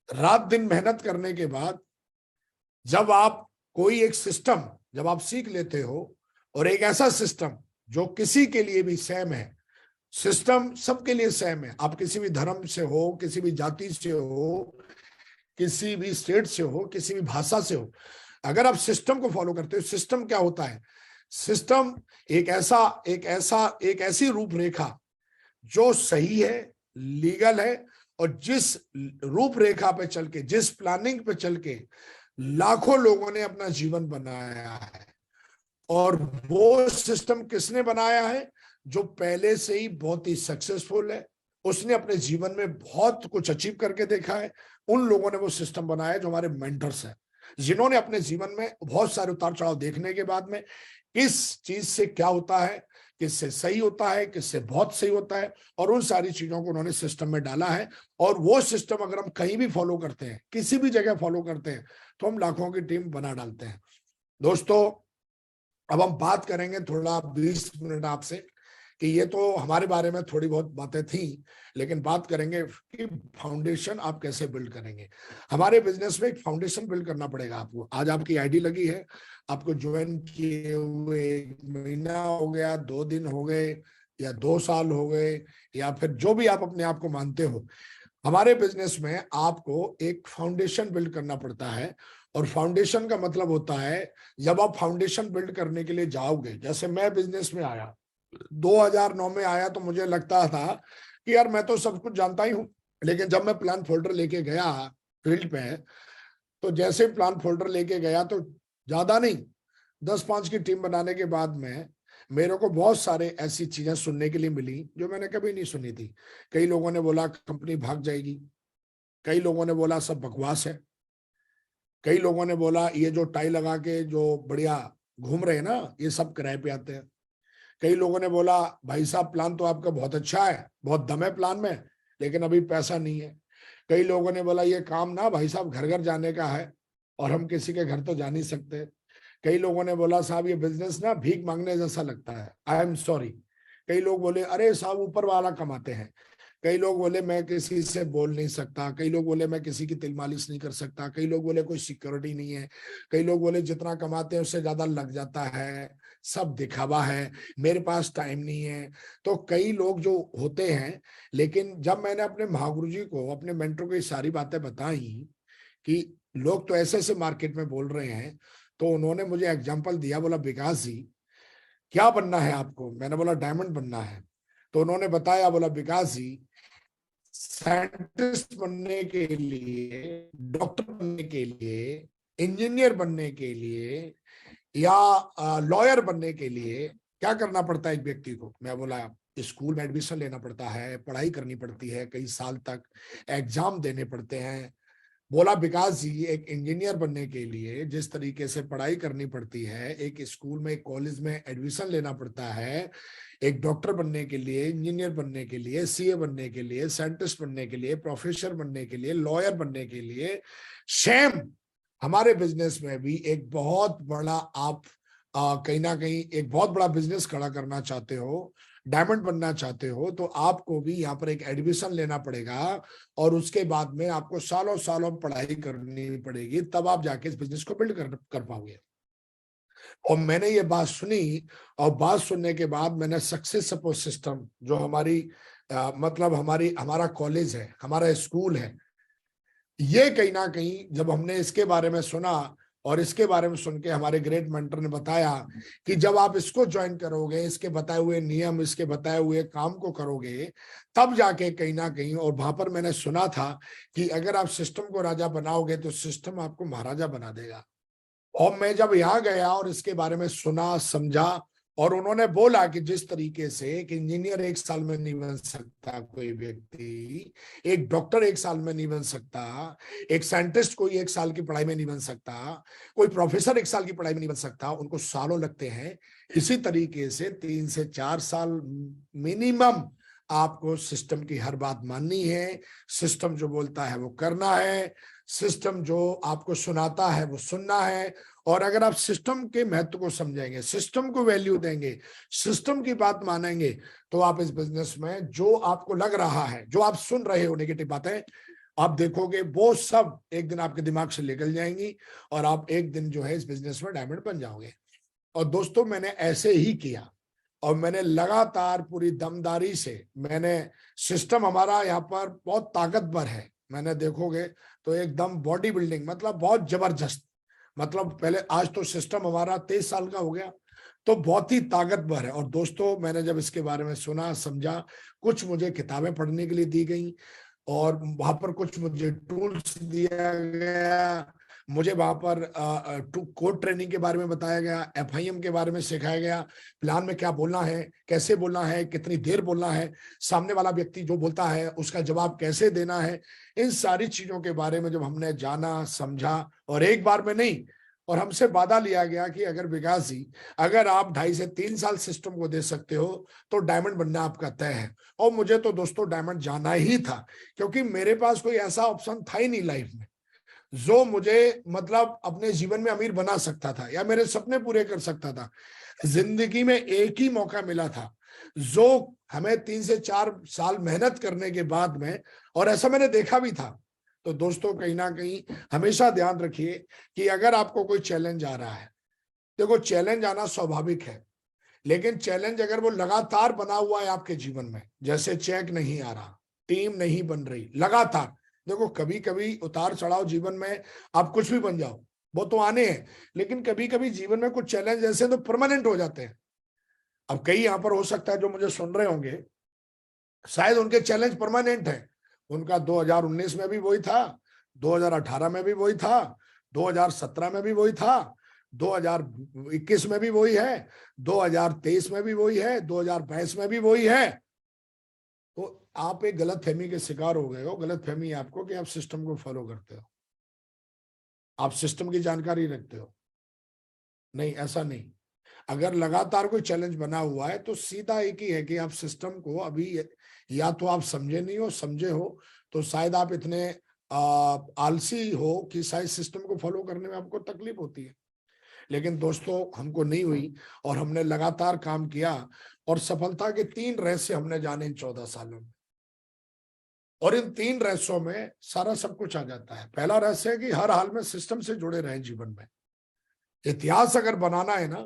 रात दिन मेहनत करने के बाद जब आप कोई एक सिस्टम जब आप सीख लेते हो, और एक ऐसा सिस्टम जो किसी के लिए भी सेम है, सिस्टम सबके लिए सेम है, आप किसी भी धर्म से हो, किसी भी जाति से हो, किसी भी स्टेट से हो, किसी भी भाषा से हो, अगर आप सिस्टम को फॉलो करते हो, सिस्टम क्या होता है? सिस्टम एक ऐसी रूपरेखा जो सही है, लीगल है, और जिस रूपरेखा पे चल के, जिस प्लानिंग पे चल के लाखों लोगों ने अपना जीवन बनाया है। और वो सिस्टम किसने बनाया है? जो पहले से ही बहुत ही सक्सेसफुल है, उसने अपने जीवन में बहुत कुछ अचीव करके देखा है। उन लोगों ने वो सिस्टम बनाया है जो हमारे मेंटर्स हैं, जिन्होंने अपने जीवन में बहुत सारे उतार चढ़ाव देखने के बाद में किस चीज से क्या होता है, किससे सही होता है, किससे बहुत सही होता है, और उन सारी चीजों को उन्होंने सिस्टम में डाला है। और वो सिस्टम अगर हम कहीं भी फॉलो करते हैं, किसी भी जगह फॉलो करते हैं, तो हम लाखों की टीम बना डालते हैं। दोस्तों, अब हम बात करेंगे थोड़ा 20 मिनट आपसे कि ये तो हमारे बारे में थोड़ी बहुत बातें थी, लेकिन बात करेंगे कि फाउंडेशन आप कैसे बिल्ड करेंगे। हमारे बिजनेस में एक फाउंडेशन बिल्ड करना पड़ेगा आपको। आज आपकी आईडी लगी है, आपको ज्वाइन किए हुए 1 महीना हो गया, 2 दिन हो गए, या 2 साल हो गए, या फिर जो भी आप अपने आप को मानते हो, हमारे बिजनेस में आपको एक फाउंडेशन बिल्ड करना पड़ता है। और फाउंडेशन का मतलब होता है, जब आप फाउंडेशन बिल्ड करने के लिए जाओगे, जैसे मैं बिजनेस में आया 2009 में आया, तो मुझे लगता था कि यार मैं तो सब कुछ जानता ही हूं। लेकिन जब मैं प्लान फोल्डर लेके गया फील्ड पे, तो जैसे प्लान फोल्डर लेके गया, तो ज्यादा नहीं 10-5 की टीम बनाने के बाद में मेरे को बहुत सारे ऐसी चीजें सुनने के लिए मिली जो मैंने कभी नहीं सुनी थी। कई लोगों ने बोला कंपनी भाग जाएगी, कई लोगों ने बोला सब बकवास है, कई लोगों ने बोला ये जो टाई लगा के जो बढ़िया घूम रहे हैं ना, ये सब किराए पे आते हैं। कई लोगों ने बोला भाई साहब प्लान तो आपका बहुत अच्छा है, बहुत दम है प्लान में, लेकिन अभी पैसा नहीं है। कई लोगों ने बोला ये काम ना भाई साहब घर घर जाने का है, और हम किसी के घर तो जा नहीं सकते। कई लोगों ने बोला साहब ये बिजनेस ना भीख मांगने जैसा लगता है, आई एम सॉरी। कई लोग बोले अरे साहब ऊपर वाला कमाते हैं। कई लोग बोले मैं किसी से बोल नहीं सकता। कई लोग बोले मैं किसी की तिल मालिश नहीं कर सकता। कई लोग बोले कोई सिक्योरिटी नहीं है। कई लोग बोले जितना कमाते हैं उससे ज्यादा लग जाता है, सब दिखावा है, मेरे पास टाइम नहीं है। तो कई लोग जो होते हैं, लेकिन जब मैंने अपने महागुरु जी को, अपने मेंटर को ये सारी बातें बताई कि लोग तो ऐसे ऐसे मार्केट में बोल रहे हैं, तो उन्होंने मुझे एग्जाम्पल दिया, बोला विकास जी क्या बनना है आपको? मैंने बोला डायमंड बनना है। तो उन्होंने बताया, बोला विकास जी साइंटिस्ट बनने के लिए, डॉक्टर बनने के लिए, इंजीनियर बनने के लिए या लॉयर बनने के लिए क्या करना पड़ता है एक व्यक्ति को? मैं बोला स्कूल में एडमिशन लेना पड़ता है, पढ़ाई करनी पड़ती है, कई साल तक एग्जाम देने पड़ते हैं। बोला विकास जी, एक इंजीनियर बनने के लिए जिस तरीके से पढ़ाई करनी पड़ती है, एक स्कूल में, एक कॉलेज में एडमिशन लेना पड़ता है, एक डॉक्टर बनने के लिए, इंजीनियर बनने के लिए, सीए बनने के लिए, साइंटिस्ट बनने के लिए, प्रोफेसर बनने के लिए, लॉयर बनने के लिए, सेम हमारे बिजनेस में भी एक बहुत बड़ा, आप कहीं ना कहीं एक बहुत बड़ा बिजनेस खड़ा करना चाहते हो, डायमंड बनना चाहते हो, तो आपको भी यहाँ पर एक एडमिशन लेना पड़ेगा और उसके बाद में आपको सालों सालों पढ़ाई करनी पड़ेगी, तब आप जाके इस बिजनेस को बिल्ड कर पाओगे। और मैंने ये बात सुनी, और बात सुनने के बाद मैंने सक्सेस सपोर्ट सिस्टम, जो हमारी मतलब हमारा कॉलेज है, हमारा स्कूल है, ये कहीं ना कहीं जब हमने इसके बारे में सुना और इसके बारे में सुन के हमारे ग्रेट मेंटर ने बताया कि जब आप इसको ज्वाइन करोगे, इसके बताए हुए नियम, इसके बताए हुए काम को करोगे, तब जाके कहीं ना कहीं, और वहां पर मैंने सुना था कि अगर आप सिस्टम को राजा बनाओगे तो सिस्टम आपको महाराजा बना देगा। और मैं जब यहाँ गया और इसके बारे में सुना, समझा, और उन्होंने बोला कि जिस तरीके से एक इंजीनियर 1 साल में नहीं बन सकता कोई व्यक्ति, एक डॉक्टर 1 साल में नहीं बन सकता, एक साइंटिस्ट कोई 1 साल की पढ़ाई में नहीं बन सकता, कोई प्रोफेसर 1 साल की पढ़ाई में नहीं बन सकता, उनको सालों लगते हैं। इसी तरीके से 3 से 4 साल मिनिमम आपको सिस्टम की हर बात माननी है, सिस्टम जो बोलता है वो करना है, सिस्टम जो आपको सुनाता है वो सुनना है। और अगर आप सिस्टम के महत्व को समझेंगे, सिस्टम को वैल्यू देंगे, सिस्टम की बात मानेंगे, तो आप इस बिजनेस में जो आपको लग रहा है, जो आप सुन रहे हो नेगेटिव बातें, आप देखोगे वो सब एक दिन आपके दिमाग से निकल जाएंगी और आप एक दिन जो है इस बिजनेस में डायमंड बन जाओगे। और दोस्तों, मैंने ऐसे ही किया और मैंने लगातार पूरी दमदारी से, मैंने सिस्टम हमारा यहाँ पर बहुत ताकतवर है, मैंने देखोगे तो एकदम बॉडी बिल्डिंग, मतलब बहुत जबरदस्त, मतलब पहले, आज तो सिस्टम हमारा 23 साल का हो गया, तो बहुत ही ताकतवर है। और दोस्तों, मैंने जब इसके बारे में सुना, समझा, कुछ मुझे किताबें पढ़ने के लिए दी गई और वहां पर कुछ मुझे टूल्स दिया गया, मुझे वहां पर कोड ट्रेनिंग के बारे में बताया गया, FIM के बारे में सिखाया गया, प्लान में क्या बोलना है, कैसे बोलना है, कितनी देर बोलना है, सामने वाला व्यक्ति जो बोलता है उसका जवाब कैसे देना है, इन सारी चीजों के बारे में जब हमने जाना, समझा, और एक बार में नहीं, और हमसे वादा लिया गया कि अगर विकास जी, अगर आप 2.5 से 3 साल सिस्टम को दे सकते हो तो डायमंड बनना आपका तय है। और मुझे तो दोस्तों डायमंड जाना ही था, क्योंकि मेरे पास कोई ऐसा ऑप्शन था ही नहीं लाइफ में जो मुझे मतलब अपने जीवन में अमीर बना सकता था या मेरे सपने पूरे कर सकता था। जिंदगी में एक ही मौका मिला था जो हमें 3 से 4 साल मेहनत करने के बाद में, और ऐसा मैंने देखा भी था। तो दोस्तों, कहीं ना कहीं हमेशा ध्यान रखिए कि अगर आपको कोई चैलेंज आ रहा है, देखो चैलेंज आना स्वाभाविक है, लेकिन चैलेंज अगर वो लगातार बना हुआ है आपके जीवन में, जैसे चेक नहीं आ रहा, टीम नहीं बन रही, लगातार, देखो कभी कभी उतार चढ़ाव जीवन में, आप कुछ भी बन जाओ, वो तो आने हैं, लेकिन कभी कभी जीवन में कुछ चैलेंज ऐसे तो परमानेंट हो जाते हैं। अब कई यहाँ पर हो सकता है जो मुझे सुन रहे होंगे, शायद उनके चैलेंज परमानेंट है, उनका 2019 में भी वही था, 2018 में भी वही था, 2017 में भी वही था, 2021 में भी वही है, 2023 में भी वही है, 2022 में भी वही है। तो आप एक गलत फहमी के शिकार हो गए हो। गलत फहमी आपको कि आप सिस्टम को फॉलो करते हो, आप सिस्टम की जानकारी रखते हो। नहीं, ऐसा नहीं। अगर लगातार कोई चैलेंज बना हुआ है तो सीधा एक ही है कि आप सिस्टम को अभी या तो आप समझे नहीं हो, समझे हो तो शायद आप इतने आलसी हो कि शायद सिस्टम को फॉलो करने में आपको तकलीफ होती है। लेकिन दोस्तों, हमको नहीं हुई और हमने लगातार काम किया और सफलता के 3 रहस्य हमने जाने इन 14 सालों में। और इन 3 रहस्यों में सारा सब कुछ आ जाता है। पहला रहस्य है कि हर हाल में सिस्टम से जुड़े रहें जीवन में। इतिहास अगर बनाना है ना,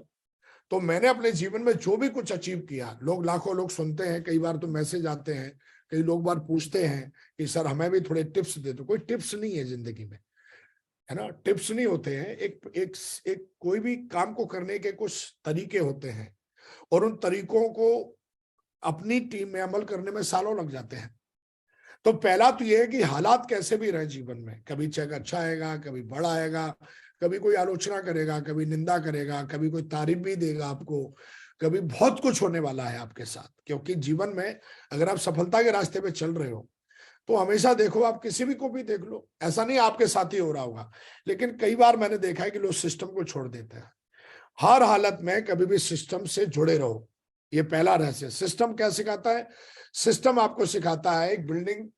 तो मैंने अपने जीवन में जो भी कुछ अचीव किया, लाखों लोग सुनते हैं, कई बार तो मैसेज आते हैं, कई लोग बार पूछते हैं कि सर हमें भी थोड़े टिप्स दे दो। कोई टिप्स नहीं है जिंदगी में, है ना, टिप्स नहीं होते हैं। एक कोई भी काम को करने के कुछ तरीके होते हैं और उन तरीकों को अपनी टीम में अमल करने में सालों लग जाते हैं। तो पहला तो ये है कि हालात कैसे भी रहे जीवन में, कभी चेक अच्छा आएगा, कभी बड़ा आएगा, कभी कोई आलोचना करेगा, कभी निंदा करेगा, कभी कोई तारीफ भी देगा आपको, कभी बहुत कुछ होने वाला है आपके साथ। क्योंकि जीवन में अगर आप सफलता के रास्ते पे चल रहे हो तो हमेशा देखो, आप किसी भी को भी देख लो, ऐसा नहीं आपके साथ ही हो रहा होगा, लेकिन कई बार मैंने देखा है कि लोग सिस्टम को छोड़ देते हैं। हर हालत में कभी भी सिस्टम से जुड़े रहो, ये पहला रहस्य। सिस्टम क्या सिखाता है? सिस्टम आपको सिखाता है एक बिल्डिंग,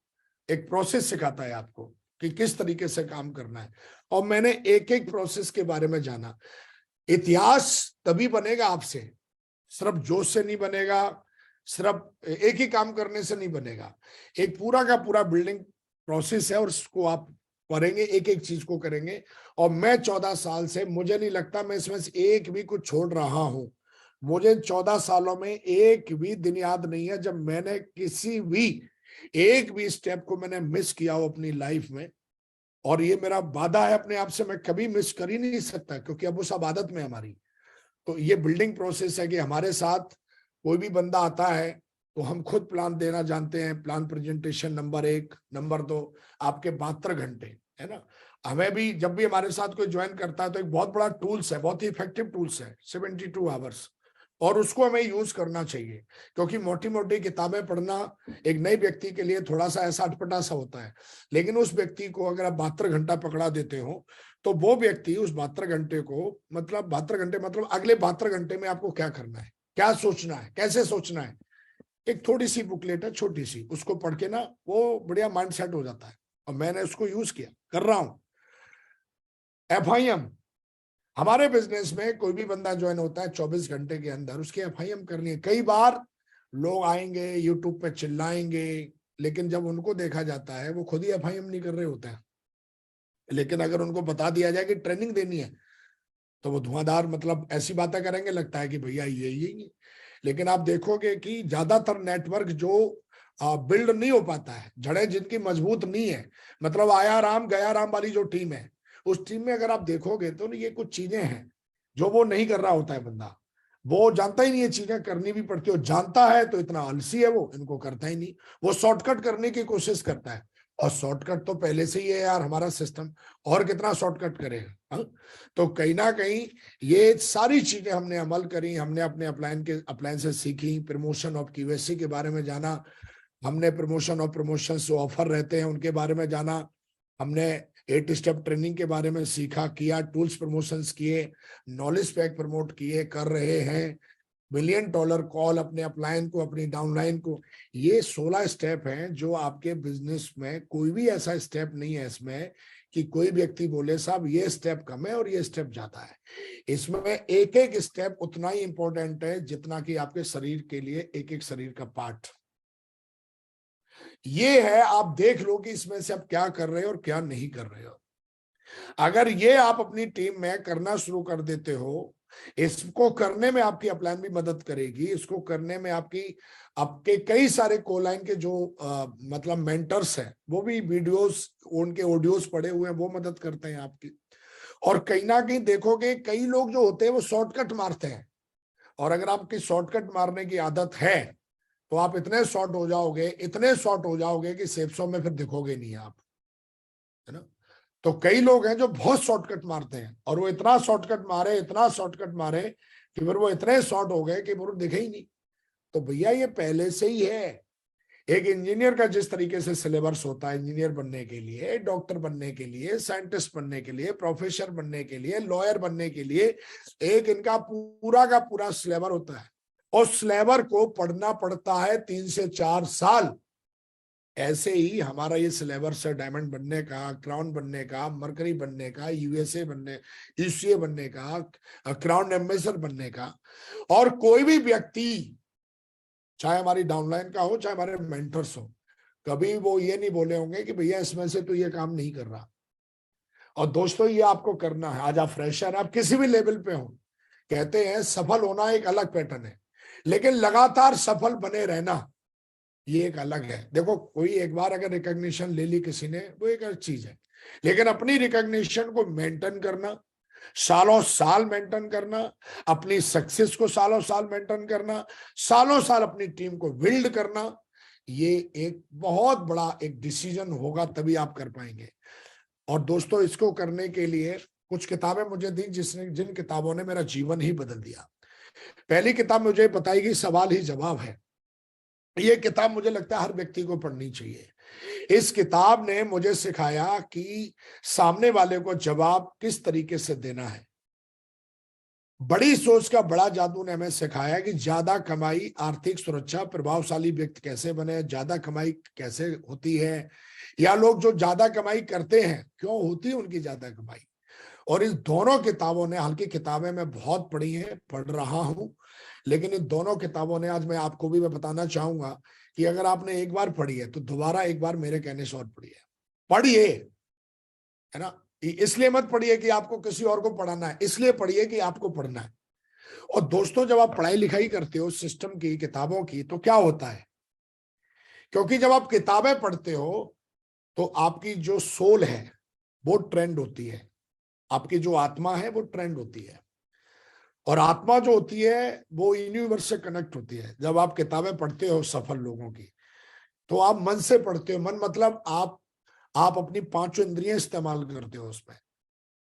एक प्रोसेस सिखाता है आपको कि किस तरीके से काम करना है। और मैंने एक एक प्रोसेस के बारे में जाना। इतिहास तभी बनेगा आपसे, सिर्फ जोश से नहीं बनेगा, सिर्फ एक ही काम करने से नहीं बनेगा। एक पूरा का पूरा बिल्डिंग प्रोसेस है और उसको आप करेंगे, एक एक चीज को करेंगे। और मैं 14 साल से, मुझे नहीं लगता मैं इसमें से एक भी कुछ छोड़ रहा हूं। मुझे 14 सालों में एक भी दिन याद नहीं है जब मैंने किसी भी एक भी स्टेप को मैंने मिस किया हो अपनी लाइफ में। और ये मेरा वादा है अपने आप से, मैं कभी मिस कर ही नहीं सकता, क्योंकि अब उस आदत में हमारी। तो ये बिल्डिंग प्रोसेस है कि हमारे साथ कोई भी बंदा आता है तो हम खुद प्लान देना जानते हैं। प्लान प्रेजेंटेशन नंबर 1, नंबर 2 आपके 72 घंटे, है ना। हमें भी जब भी हमारे साथ कोई ज्वाइन करता है तो एक बहुत बड़ा टूल्स है, बहुत ही इफेक्टिव टूल्स है, 72 आवर्स, और उसको हमें यूज करना चाहिए। क्योंकि मोटी मोटी किताबें पढ़ना एक नए व्यक्ति के लिए थोड़ा सा ऐसा अटपटा सा होता है, लेकिन उस व्यक्ति को अगर आप 72 घंटा पकड़ा देते हो तो वो व्यक्ति उस 72 घंटे को, मतलब 72 घंटे मतलब अगले 72 घंटे में आपको क्या करना है, क्या सोचना है, कैसे सोचना है। एक थोड़ी सी बुकलेट है, छोटी सी, उसको पढ़ के ना वो बढ़िया माइंड सेट हो जाता है। और मैंने उसको यूज किया, कर रहा हूं। FIM, हमारे बिजनेस में कोई भी बंदा ज्वाइन होता है 24 घंटे के अंदर उसकी FIM करनी है। कई बार लोग आएंगे यूट्यूब पे चिल्लाएंगे, लेकिन जब उनको देखा जाता है वो खुद ही FIM नहीं कर रहे होते हैं। लेकिन अगर उनको बता दिया जाए कि ट्रेनिंग देनी है तो वो धुआंधार, मतलब ऐसी बातें करेंगे, लगता है कि भैया ये। लेकिन आप देखोगे कि ज्यादातर नेटवर्क जो बिल्ड नहीं हो पाता है, जड़ें जिनकी मजबूत नहीं है, मतलब आया राम गया राम वाली जो टीम है, उस टीम में अगर आप देखोगे तो ये कुछ चीजें हैं जो वो नहीं कर रहा होता है बंदा। वो जानता ही नहीं है, चीजें करनी भी पड़ती है। जानता है तो इतना आलसी है वो, इनको करता ही नहीं। वो शॉर्टकट करने की कोशिश करता है, और शॉर्टकट तो पहले से ही है यार हमारा सिस्टम, और कितना शॉर्टकट करेगा। तो कहीं ना कहीं ये सारी चीजें हमने अमल करी, हमने अपने अपलाइन से सीखी। प्रमोशन ऑफ QSC के बारे में जाना हमने, प्रमोशन ऑफ प्रमोशन जो ऑफर रहते हैं उनके बारे में जाना हमने, 8 स्टेप ट्रेनिंग के बारे में सीखा, किया, टूल्स प्रमोशंस किए, नॉलेज पैक प्रमोट किए, कर रहे हैं, $1 मिलियन कॉल अपने अपलाइन को, अपनी डाउनलाइन को। ये 16 स्टेप हैं जो आपके बिजनेस में कोई भी ऐसा स्टेप नहीं है इसमें कि कोई व्यक्ति बोले साहब ये स्टेप कम है और ये स्टेप ज्यादा है। इसमें एक एक स्टेप उतना ही इंपॉर्टेंट है जितना कि आपके शरीर के लिए एक एक शरीर का पार्ट। ये है, आप देख लो कि इसमें से आप क्या कर रहे हो और क्या नहीं कर रहे हो। अगर ये आप अपनी टीम में करना शुरू कर देते हो, इसको करने में आपकी अपलाइन भी मदद करेगी, इसको करने में आपके कई सारे कोलाइन के जो मतलब मेंटर्स हैं वो भी वीडियोस, उनके ऑडियोस पड़े हुए हैं, वो मदद करते हैं आपकी। और कहीं ना कहीं देखोगे कई लोग जो होते हैं वो शॉर्टकट मारते हैं, और अगर आपकी शॉर्टकट मारने की आदत है तो आप इतने शॉर्ट हो जाओगे, इतने शॉर्ट हो जाओगे कि सेफ्सों में फिर दिखोगे नहीं आप, है ना। तो कई लोग हैं जो बहुत शॉर्टकट मारते हैं, और वो इतना शॉर्टकट मारे, इतना शॉर्टकट मारे कि फिर वो इतने शॉर्ट हो गए कि वो दिखे ही नहीं। तो भैया ये पहले से ही है। एक इंजीनियर का जिस तरीके से सिलेबस होता है इंजीनियर बनने के लिए, डॉक्टर बनने के लिए, साइंटिस्ट बनने के लिए, प्रोफेसर बनने के लिए, लॉयर बनने के लिए, एक इनका पूरा का पूरा सिलेबस होता है, और सिलेबस को पढ़ना पड़ता है 3 से 4 साल। ऐसे ही हमारा ये सिलेबस है डायमंड बनने का, क्राउन बनने का, मरकरी बनने का, USA बनने, UCA बनने का, क्राउन एम्बेसडर बनने का। और कोई भी व्यक्ति, चाहे हमारी डाउनलाइन का हो, चाहे हमारे मेंटर्स हो, कभी वो ये नहीं बोले होंगे कि भैया इसमें से तो ये काम नहीं कर रहा। और दोस्तों ये आपको करना है। आज आप फ्रेशर, आप किसी भी लेवल पे हो, कहते हैं सफल होना एक अलग पैटर्न है, लेकिन लगातार सफल बने रहना ये एक अलग है। देखो कोई एक बार अगर रिकॉग्निशन ले ली किसी ने, वो एक अलग चीज है, लेकिन अपनी रिकॉग्निशन को मेंटेन करना, सालों साल मेंटेन करना, अपनी सक्सेस को सालों साल मेंटेन करना, सालों साल अपनी टीम को बिल्ड करना, ये एक बहुत बड़ा एक डिसीजन होगा, तभी आप कर पाएंगे। और दोस्तों, इसको करने के लिए कुछ किताबें मुझे दी जिन किताबों ने मेरा जीवन ही बदल दिया। पहली किताब मुझे बताई गई सवाल ही जवाब है। ये किताब मुझे लगता है हर व्यक्ति को पढ़नी चाहिए। इस किताब ने मुझे सिखाया कि सामने वाले को जवाब किस तरीके से देना है। बड़ी सोच का बड़ा जादू ने हमें सिखाया कि ज्यादा कमाई, आर्थिक सुरक्षा, प्रभावशाली व्यक्ति कैसे बने, ज्यादा कमाई कैसे होती है, या लोग जो ज्यादा कमाई करते हैं क्यों होती है उनकी ज्यादा कमाई। और इस दोनों किताबों ने, हालांकि किताबें मैं बहुत पढ़ी हैं, पढ़ रहा हूं, लेकिन इन दोनों किताबों ने, आज मैं आपको भी मैं बताना चाहूंगा कि अगर आपने एक बार पढ़ी है तो दोबारा एक बार मेरे कहने से और पढ़िए, है ना। इसलिए मत पढ़िए कि आपको किसी और को पढ़ाना है, इसलिए पढ़िए कि आपको पढ़ना है। और दोस्तों, जब आप पढ़ाई लिखाई करते हो सिस्टम की, किताबों की, तो क्या होता है, क्योंकि जब आप किताबें पढ़ते हो तो आपकी जो सोल है वो ट्रेंड होती है, आपकी जो आत्मा है वो ट्रेंड होती है। और आत्मा जो होती है वो यूनिवर्स से कनेक्ट होती है। जब आप किताबें पढ़ते हो सफल लोगों की, तो आप मन से पढ़ते हो। मन मतलब आप अपनी पांचों इंद्रियां इस्तेमाल करते हो उसमें।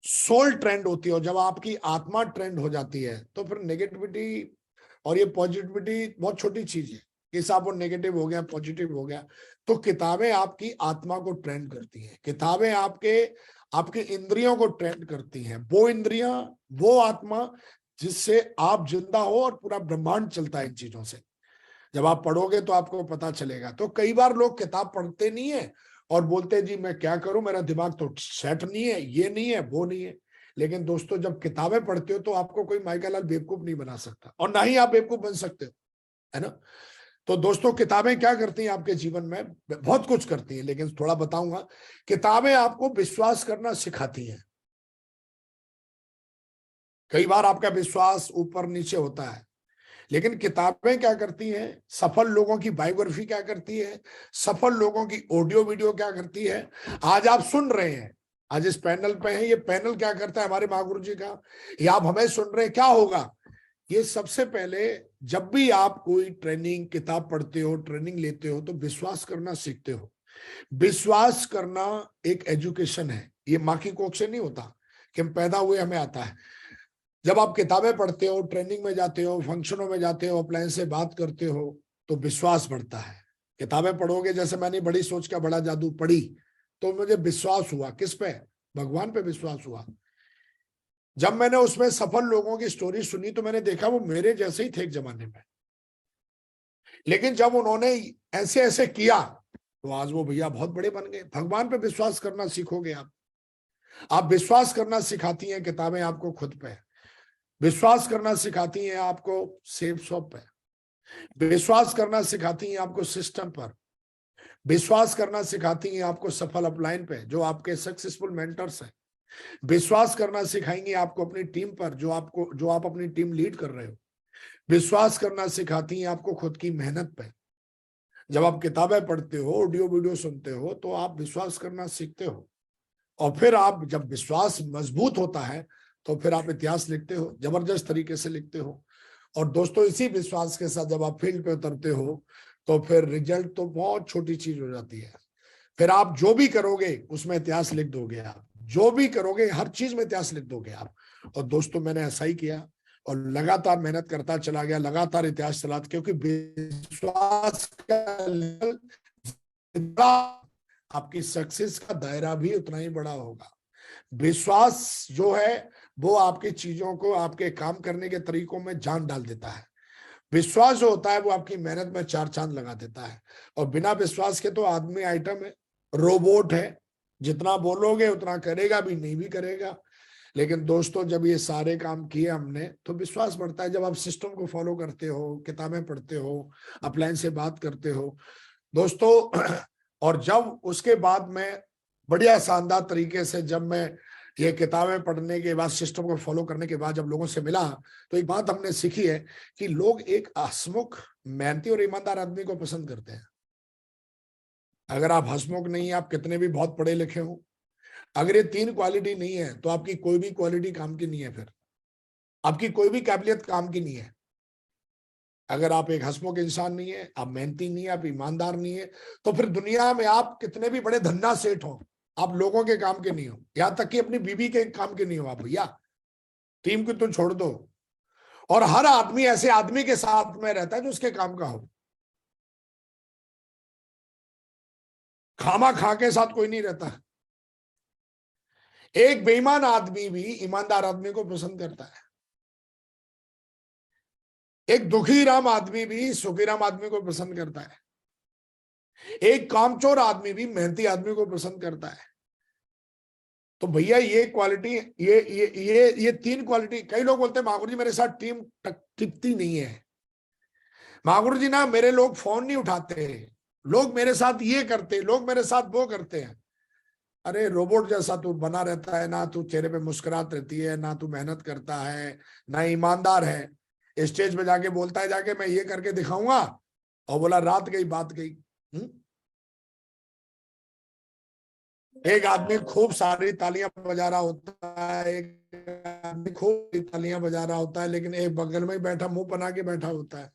सोल ट्रेंड होती है। जब आपकी आत्मा ट्रेंड हो जाती है तो फिर नेगेटिविटी और ये पॉजिटिविटी बहुत छोटी चीज है कि साहब वो नेगेटिव हो गया, पॉजिटिव हो गया। तो किताबें आपकी आत्मा को ट्रेंड करती हैं, किताबें आपके इंद्रियों को ट्रेंड करती हैं। वो इंद्रियां, वो आत्मा जिससे आप जिंदा हो और पूरा ब्रह्मांड चलता है इन चीजों से। जब आप पढ़ोगे तो आपको पता चलेगा। तो कई बार लोग किताब पढ़ते नहीं है और बोलते हैं जी मैं क्या करूं, मेरा दिमाग तो सेट नहीं है, ये नहीं है, वो नहीं है। लेकिन दोस्तों, जब किताबें पढ़ते हो तो आपको कोई माइकल लाल बेवकूफ नहीं बना सकता, और ना ही आप बेवकूफ बन सकते हो, है ना। तो दोस्तों, किताबें क्या करती हैं आपके जीवन में, बहुत कुछ करती हैं, लेकिन थोड़ा बताऊंगा। किताबें आपको विश्वास करना सिखाती हैं। कई बार आपका विश्वास ऊपर नीचे होता है, लेकिन किताबें क्या करती हैं, सफल लोगों की बायोग्राफी क्या करती है, सफल लोगों की ऑडियो वीडियो क्या करती है। आज आप सुन रहे हैं, आज इस पैनल पे हैं, ये पैनल क्या करता है हमारे महागुरु जी का, या आप हमें सुन रहे हैं, क्या होगा। ये सबसे पहले, जब भी आप कोई ट्रेनिंग किताब पढ़ते हो, ट्रेनिंग लेते हो, तो विश्वास करना सीखते हो। विश्वास करना एक एजुकेशन है, ये माँ की कोख से नहीं होता कि हम पैदा हुए हमें आता है। जब आप किताबें पढ़ते हो, ट्रेनिंग में जाते हो, फंक्शनों में जाते हो, अपलायंस से बात करते हो, तो विश्वास बढ़ता है। किताबें पढ़ोगे, जैसे मैंने बड़ी सोच का बड़ा जादू पढ़ी, तो मुझे विश्वास हुआ, किस पे, भगवान पे विश्वास हुआ। जब मैंने उसमें सफल लोगों की स्टोरी सुनी तो मैंने देखा वो मेरे जैसे ही थे एक जमाने में, लेकिन जब उन्होंने ऐसे ऐसे किया तो आज वो भैया बहुत बड़े बन गए। भगवान पे विश्वास करना सीखोगे आप विश्वास करना सिखाती हैं किताबें आपको खुद पे, विश्वास करना सिखाती हैं आपको सेफ शॉप पे, विश्वास करना सिखाती हैं आपको सिस्टम पर, विश्वास करना सिखाती हैं आपको सफल अपलाइन पे जो आपके सक्सेसफुल मेंटर्स हैं, विश्वास करना सिखाएंगे आपको अपनी टीम पर जो आप अपनी टीम लीड कर रहे हो, विश्वास करना सिखाती हैं आपको खुद की मेहनत पे। जब आप किताबें पढ़ते हो, ऑडियो वीडियो सुनते हो, तो आप विश्वास करना सीखते हो। और फिर आप, जब विश्वास मजबूत होता है, तो फिर आप इतिहास लिखते हो, जबरदस्त तरीके से लिखते हो। और दोस्तों, इसी विश्वास के साथ जब आप फील्ड पे उतरते हो, तो फिर रिजल्ट तो बहुत छोटी चीज हो जाती है। फिर आप जो भी करोगे उसमें इतिहास लिख दोगे, आप जो भी करोगे हर चीज में इतिहास लिख दोगे आप। और दोस्तों, मैंने ऐसा ही किया और लगातार मेहनत करता चला गया, लगातार इतिहास चला, क्योंकि विश्वास का लेवल, आपकी सक्सेस का दायरा भी उतना ही बड़ा होगा। विश्वास जो है वो आपकी चीजों को, आपके काम करने के तरीकों में जान डाल देता है। विश्वास जो होता है वो आपकी मेहनत में चार चांद लगा देता है। और बिना विश्वास के तो आदमी आइटम है, रोबोट है, जितना बोलोगे उतना करेगा भी, नहीं भी करेगा। लेकिन दोस्तों, जब ये सारे काम किए हमने तो विश्वास बढ़ता है। जब आप सिस्टम को फॉलो करते हो, किताबें पढ़ते हो, अपलाइन से बात करते हो दोस्तों, और जब उसके बाद में बढ़िया शानदार तरीके से, जब मैं ये किताबें पढ़ने के बाद, सिस्टम को फॉलो करने के बाद जब लोगों से मिला, तो एक बात हमने सीखी है कि लोग एक हंसमुख, मेहनती और ईमानदार आदमी को पसंद करते हैं। अगर आप हंसमुख नहीं है, आप कितने भी बहुत पढ़े लिखे हो, अगर ये तीन क्वालिटी नहीं है तो आपकी कोई भी क्वालिटी काम की नहीं है, फिर आपकी कोई भी काबिलियत काम की नहीं है। अगर आप एक हंसमुख इंसान नहीं है, आप मेहनती नहीं है, आप ईमानदार नहीं है, तो फिर दुनिया में आप कितने भी बड़े धन्ना सेठ हो, आप लोगों के काम के नहीं हो, यहां तक कि अपनी बीवी के काम के नहीं हो आप भैया। टीम को तो छोड़ दो। और हर आदमी ऐसे आदमी के साथ में रहता है जो उसके काम का हो। खामा खा के साथ कोई नहीं रहता। एक बेईमान आदमी भी ईमानदार आदमी को पसंद करता है। एक दुखी राम आदमी भी सुखी राम आदमी को पसंद करता है। एक कामचोर आदमी भी मेहनती आदमी को पसंद करता है। तो भैया ये क्वालिटी, ये तीन क्वालिटी। कई लोग बोलते हैं महागुरु जी मेरे साथ टीम टिकती नहीं है। महागुरु जी ना मेरे लोग फोन नहीं उठाते, लोग मेरे साथ ये करते, लोग मेरे साथ वो करते हैं। अरे रोबोट जैसा तू बना रहता है ना, तू चेहरे पे मुस्कुराहट रहती है ना, तू मेहनत करता है ना, ईमानदार है। स्टेज पे जाके बोलता है जाके मैं ये करके दिखाऊंगा, और बोला रात गई बात गई। एक आदमी खूब सारी तालियां बजा रहा होता है, एक आदमी खूब तालियां बजा रहा होता है, लेकिन एक बगल में ही बैठा मुंह बना के बैठा होता है।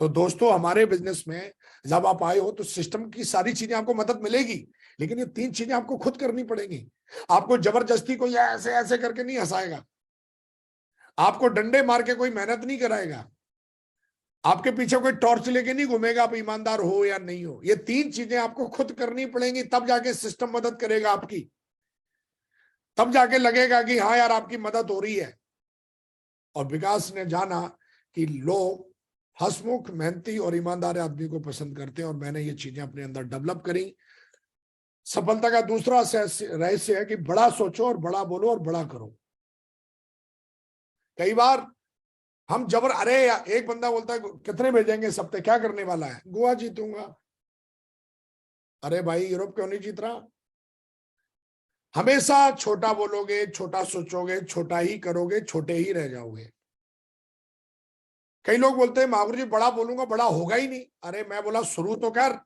तो दोस्तों हमारे बिजनेस में जब आप आए हो तो सिस्टम की सारी चीजें आपको मदद मिलेगी, लेकिन ये तीन चीजें आपको खुद करनी पड़ेंगी। आपको जबरदस्ती कोई ऐसे ऐसे करके नहीं हंसाएगा, आपको डंडे मार के कोई मेहनत नहीं कराएगा, आपके पीछे कोई टॉर्च लेके नहीं घूमेगा आप ईमानदार हो या नहीं हो। ये तीन चीजें आपको खुद करनी पड़ेंगी, तब जाके सिस्टम मदद करेगा आपकी, तब जाके लगेगा कि हाँ यार आपकी मदद हो रही है। और विकास ने जाना कि लोग हंसमुख मेहनती और ईमानदार आदमी को पसंद करते हैं, और मैंने ये चीजें अपने अंदर डेवलप करी। सफलता का दूसरा रहस्य है कि बड़ा सोचो और बड़ा बोलो और बड़ा करो। कई बार हम अरे एक बंदा बोलता है कितने भेजेंगे इस हफ्ते, क्या करने वाला है, गोवा जीतूंगा। अरे भाई यूरोप क्यों नहीं जीत रहा। हमेशा छोटा बोलोगे, छोटा सोचोगे, छोटा ही करोगे, छोटे ही रह जाओगे। कई लोग बोलते हैं महावीर जी बड़ा बोलूंगा बड़ा होगा ही नहीं। अरे मैं बोला शुरू तो कर।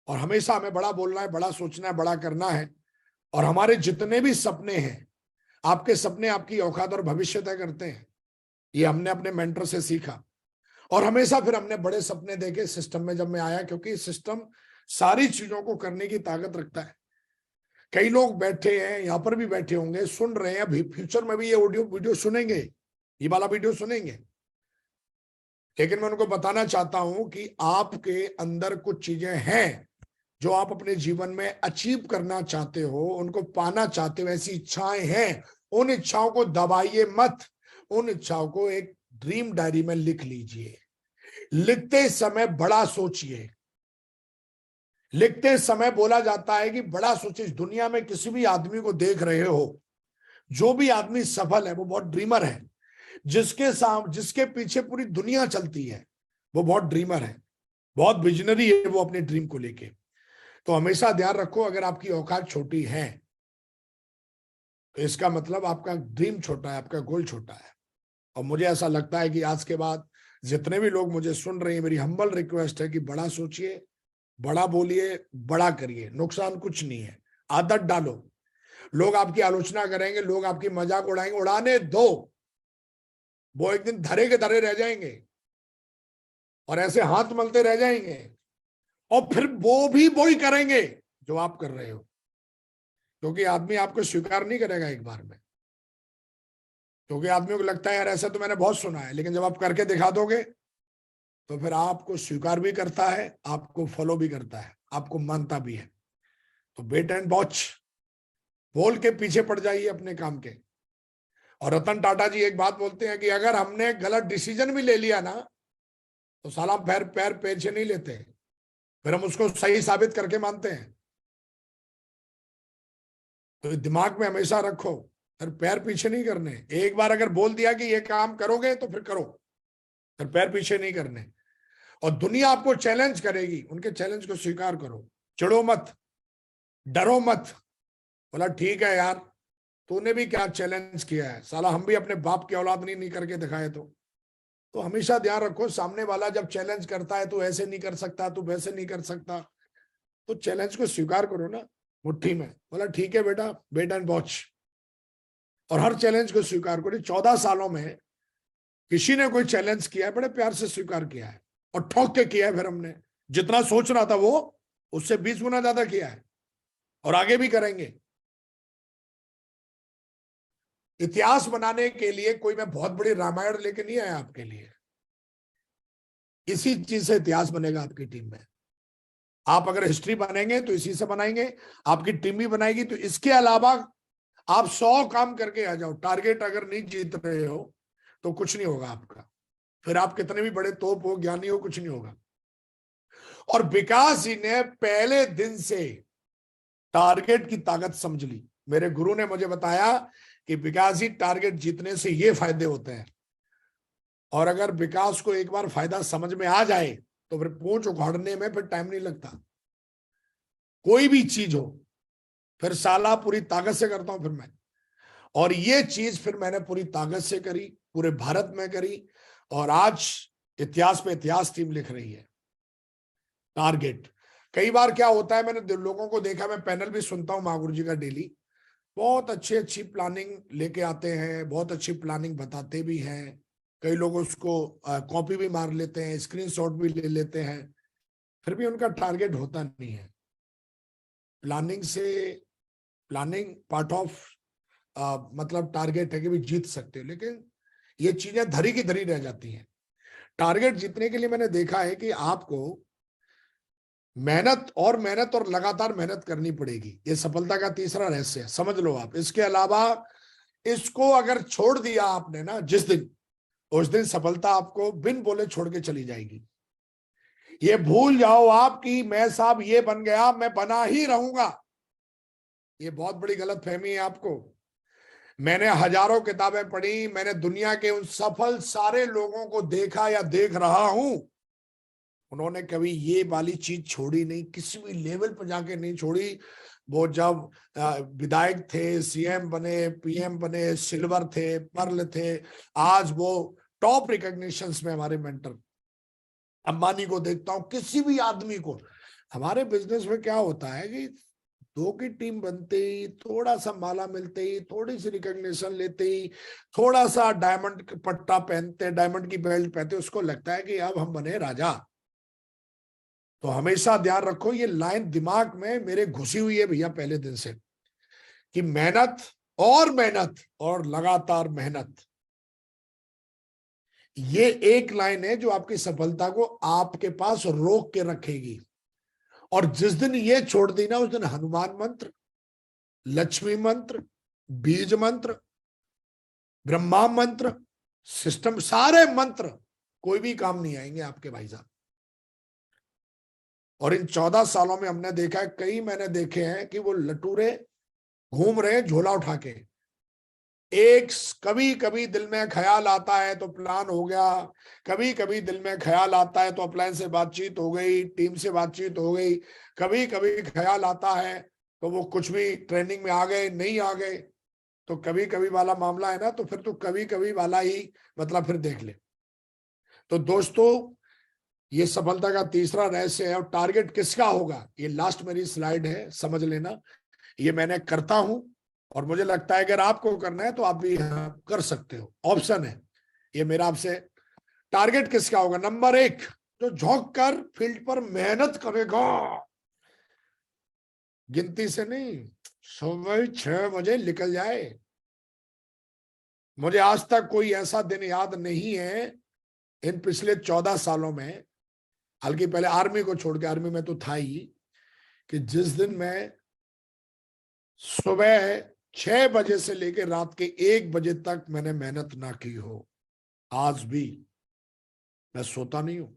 और हमेशा हमें बड़ा बोलना है, बड़ा सोचना है, बड़ा करना है। और हमारे जितने भी सपने हैं, आपके सपने आपकी औकात और भविष्य तय करते हैं। ये हमने अपने मेंटर से सीखा, और हमेशा फिर हमने बड़े सपने देखे सिस्टम में जब मैं आया, क्योंकि सिस्टम सारी चीजों को करने की ताकत रखता है। कई लोग बैठे हैं, यहां पर भी बैठे होंगे, सुन रहे हैं, अभी फ्यूचर में भी ये ऑडियो वीडियो सुनेंगे, ये वाला वीडियो सुनेंगे। लेकिन मैं उनको बताना चाहता हूं कि आपके अंदर कुछ चीजें हैं जो आप अपने जीवन में अचीव करना चाहते हो, उनको पाना चाहते हो, ऐसी इच्छाएं हैं। उन इच्छाओं को दबाइए मत, उन इच्छाओं को एक ड्रीम डायरी में लिख लीजिए। लिखते समय बड़ा सोचिए। लिखते समय बोला जाता है कि बड़ा सोचिए। दुनिया में किसी भी आदमी को देख रहे हो, जो भी आदमी सफल है वो बहुत ड्रीमर है। जिसके पीछे पूरी दुनिया चलती है वो बहुत ड्रीमर है, बहुत विजनरी है वो अपने ड्रीम को लेके। तो हमेशा ध्यान रखो, अगर आपकी औकात छोटी है तो इसका मतलब आपका ड्रीम छोटा है, आपका गोल छोटा है। और मुझे ऐसा लगता है कि आज के बाद जितने भी लोग मुझे सुन रहे हैं, मेरी हम्बल रिक्वेस्ट है कि बड़ा सोचिए, बड़ा बोलिए, बड़ा करिए। नुकसान कुछ नहीं है। आदत डालो। लोग आपकी आलोचना करेंगे, लोग आपकी मजाक उड़ाएंगे, उड़ाने दो। वो एक दिन धरे के धरे रह जाएंगे और ऐसे हाथ मलते रह जाएंगे, और फिर वो भी वही करेंगे जो आप कर रहे हो, क्योंकि आदमी आपको स्वीकार नहीं करेगा एक बार में। क्योंकि आदमियों को लगता है यार ऐसा तो मैंने बहुत सुना है, लेकिन जब आप करके दिखा दोगे तो फिर आपको स्वीकार भी करता है, आपको फॉलो भी करता है, आपको मानता भी है। तो वेट एंड वॉच, बोल के पीछे पड़ जाइए अपने काम के। और रतन टाटा जी एक बात बोलते हैं कि अगर हमने गलत डिसीजन भी ले लिया ना तो साला पैर पीछे नहीं लेते, फिर हम उसको सही साबित करके मानते हैं। तो दिमाग में हमेशा रखो, फिर पैर पीछे नहीं करने। एक बार अगर बोल दिया कि ये काम करोगे तो फिर करो, फिर पैर पीछे नहीं करने। और दुनिया आपको चैलेंज करेगी, उनके चैलेंज को स्वीकार करो। चिढ़ो मत, डरो मत। बोला ठीक है यार, तूने भी क्या चैलेंज किया है, साला हम भी अपने बाप की औलाद नहीं करके दिखाए। तो हमेशा ध्यान रखो, सामने वाला जब चैलेंज करता है, तू ऐसे नहीं कर सकता, तू वैसे नहीं कर सकता, तो चैलेंज को स्वीकार करो ना मुट्ठी में। बोला ठीक है बेटा, वेट एंड वॉच। और हर चैलेंज को स्वीकार करो। 14 सालों में किसी ने कोई चैलेंज किया है, बड़े प्यार से स्वीकार किया है और ठोक के किया है। फिर हमने जितना सोच रहा था वो उससे 20 गुना ज्यादा किया है और आगे भी करेंगे। इतिहास बनाने के लिए कोई मैं बहुत बड़ी रामायण लेके नहीं आया आपके लिए। इसी चीज से इतिहास बनेगा आपकी टीम में। आप अगर हिस्ट्री बनेंगे तो इसी से बनाएंगे, आपकी टीम भी बनाएगी। तो इसके अलावा आप 100 काम करके आ जाओ, टारगेट अगर नहीं जीत रहे हो तो कुछ नहीं होगा आपका। फिर आप कितने भी बड़े तोप हो, ज्ञानी हो, कुछ नहीं होगा। और विकास जी ने पहले दिन से टारगेट की ताकत समझ ली। मेरे गुरु ने मुझे बताया कि विकास जी, टारगेट जीतने से ये फायदे होते हैं, और अगर विकास को एक बार फायदा समझ में आ जाए तो फिर पूंछ उखाड़ने में फिर टाइम नहीं लगता। कोई भी चीज हो फिर साला पूरी ताकत से करता हूं फिर मैं। और ये चीज फिर मैंने पूरी ताकत से करी, पूरे भारत में करी, और आज इतिहास पे इतिहास टीम लिख रही है। टारगेट कई बार क्या होता है, मैंने लोगों को देखा, मैं पैनल भी सुनता हूं माँ गुरु जी का डेली, बहुत अच्छी प्लानिंग लेके आते हैं, बहुत अच्छी प्लानिंग बताते भी हैं। कई लोग उसको कॉपी भी मार लेते हैं, स्क्रीनशॉट भी ले लेते हैं, फिर भी उनका टारगेट होता नहीं है। प्लानिंग पार्ट ऑफ मतलब टारगेट है कि भी जीत सकते हो, लेकिन ये चीजें धरी की धरी रह जाती हैं। टारगेट जीतने के लिए मैंने देखा है कि आपको मेहनत और लगातार मेहनत करनी पड़ेगी। ये सफलता का तीसरा रहस्य है, समझ लो आप। इसके अलावा इसको अगर छोड़ दिया आपने ना जिस दिन, उस दिन सफलता आपको बिन बोले छोड़ के चली जाएगी। ये भूल जाओ आप कि मैं साहब ये बन गया, मैं बना ही रहूंगा। ये बहुत बड़ी गलतफहमी है आपको। मैंने हजारों किताबें पढ़ी, मैंने दुनिया के उन सफल सारे लोगों को देखा या देख रहा हूं, उन्होंने कभी ये वाली चीज छोड़ी नहीं, किसी भी लेवल पर जाके नहीं छोड़ी। वो जब विधायक थे, सीएम बने, पीएम बने, सिल्वर थे, पर्ल थे, आज वो टॉप रिकॉग्निशंस में हमारे मेंटर। अंबानी को देखता हूं, किसी भी आदमी को। हमारे बिजनेस में क्या होता है कि दो की टीम बनते ही, थोड़ा सा माला मिलते ही, थोड़ी सी रिकॉग्निशन लेते ही, थोड़ा सा डायमंड पट्टा पहनते, डायमंड की बेल्ट पहनते, उसको लगता है कि अब हम बने राजा। तो हमेशा ध्यान रखो, ये लाइन दिमाग में मेरे घुसी हुई है भैया पहले दिन से, कि मेहनत और लगातार मेहनत, ये एक लाइन है जो आपकी सफलता को आपके पास रोक के रखेगी। और जिस दिन ये छोड़ दी ना, उस दिन हनुमान मंत्र, लक्ष्मी मंत्र, बीज मंत्र, ब्रह्मा मंत्र, सिस्टम, सारे मंत्र कोई भी काम नहीं आएंगे आपके भाई साहब। और इन 14 सालों में हमने देखा है, कई मैंने देखे हैं कि वो लटूरे घूम रहे हैं झोला उठा के। एक कभी कभी दिल में ख्याल आता है तो प्लान हो गया, कभी कभी दिल में ख्याल आता है तो अपलाइन से बातचीत हो गई, टीम से बातचीत हो गई, कभी कभी ख्याल आता है तो वो कुछ भी ट्रेनिंग में आ गए, नहीं आ गए। तो कभी कभी वाला मामला है ना, तो फिर तो कभी कभी वाला ही मतलब फिर देख ले। तो दोस्तों, ये सफलता का तीसरा रहस्य है। और टारगेट किसका होगा, ये लास्ट मेरी स्लाइड है, समझ लेना। ये मैंने करता हूं और मुझे लगता है अगर आपको करना है तो आप भी कर सकते हो, ऑप्शन है ये मेरा आपसे। टारगेट किसका होगा, नंबर 1, जो झोंक कर फील्ड पर मेहनत करेगा, गिनती से नहीं, सुबह 6 बजे निकल जाए। मुझे आज तक कोई ऐसा दिन याद नहीं है इन पिछले 14 सालों में, हालांकि पहले आर्मी को छोड़ के, आर्मी में तो था ही, कि जिस दिन मैं सुबह 6 बजे से लेकर रात के 1 बजे तक मैंने मेहनत ना की हो। आज भी मैं सोता नहीं हूं,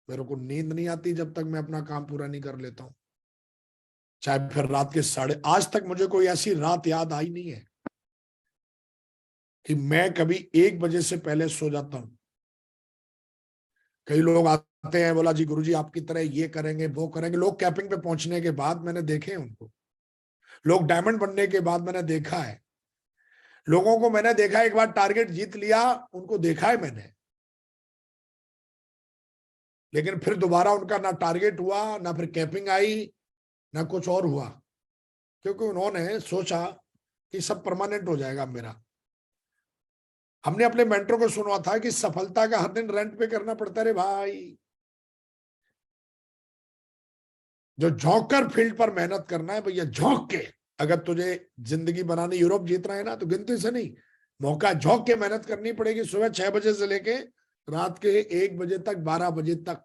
मेरे को नींद नहीं आती जब तक मैं अपना काम पूरा नहीं कर लेता हूं। चाहे फिर रात के आज तक मुझे कोई ऐसी रात याद आई नहीं है कि मैं कभी 1 बजे से पहले सो जाता हूं। कई लोग आते हैं, बोला जी गुरुजी आपकी तरह ये करेंगे वो करेंगे। लोग कैपिंग पे पहुंचने के बाद मैंने देखे हैं उनको, लोग डायमंड बनने के बाद मैंने देखा है, लोगों को मैंने देखा है, एक बार टारगेट जीत लिया उनको देखा है मैंने, लेकिन फिर दोबारा उनका ना टारगेट हुआ, ना फिर कैपिंग आई, ना कुछ और हुआ, क्योंकि उन्होंने सोचा कि सब परमानेंट हो जाएगा मेरा। हमने अपने मेंटर को सुना था कि सफलता का हर दिन रेंट पे करना पड़ता है। रे भाई, जो झोंक कर फील्ड पर मेहनत करना है भैया, झोंक के। अगर तुझे जिंदगी बनानी, यूरोप जीतना है ना, तो गिनती से नहीं, मौका झोंक के मेहनत करनी पड़ेगी। सुबह 6 बजे से लेके रात के 1 बजे तक, 12 बजे तक।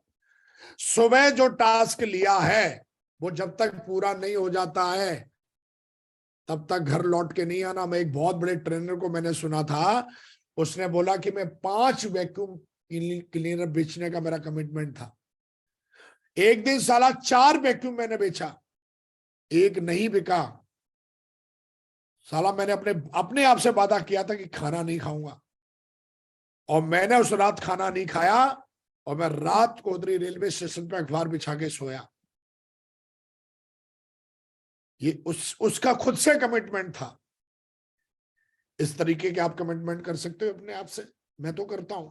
सुबह जो टास्क लिया है वो जब तक पूरा नहीं हो जाता है तब तक घर लौट के नहीं आना। मैं एक बहुत बड़े ट्रेनर को मैंने सुना था, उसने बोला कि मैं 5 वैक्यूम क्लीनर बेचने का मेरा कमिटमेंट था। एक दिन साला 4 वैक्यूम मैंने बेचा, एक नहीं बिका। साला मैंने अपने अपने आप से वादा किया था कि खाना नहीं खाऊंगा, और मैंने उस रात खाना नहीं खाया, और मैं रात कोदरी रेलवे स्टेशन पे अखबार बिछा के सोया। ये उसका खुद से कमिटमेंट था। इस तरीके के आप कमिटमेंट कर सकते हो अपने आप से, मैं तो करता हूं।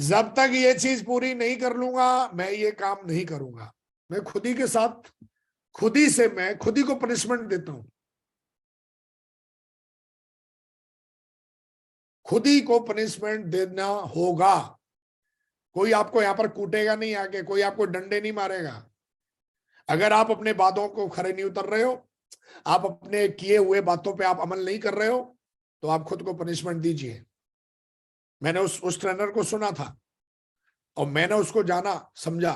जब तक ये चीज पूरी नहीं कर लूंगा मैं ये काम नहीं करूंगा। मैं खुद ही के साथ, खुद ही से मैं खुद ही को पनिशमेंट देता हूं, खुद ही को पनिशमेंट देना होगा। कोई आपको यहां पर कूटेगा नहीं आके, कोई आपको डंडे नहीं मारेगा। अगर आप अपने बातों को खरे नहीं उतर रहे हो, आप अपने किए हुए बातों पे आप अमल नहीं कर रहे हो, तो आप खुद को पनिशमेंट दीजिए। मैंने उस ट्रेनर को सुना था और मैंने उसको जाना, समझा।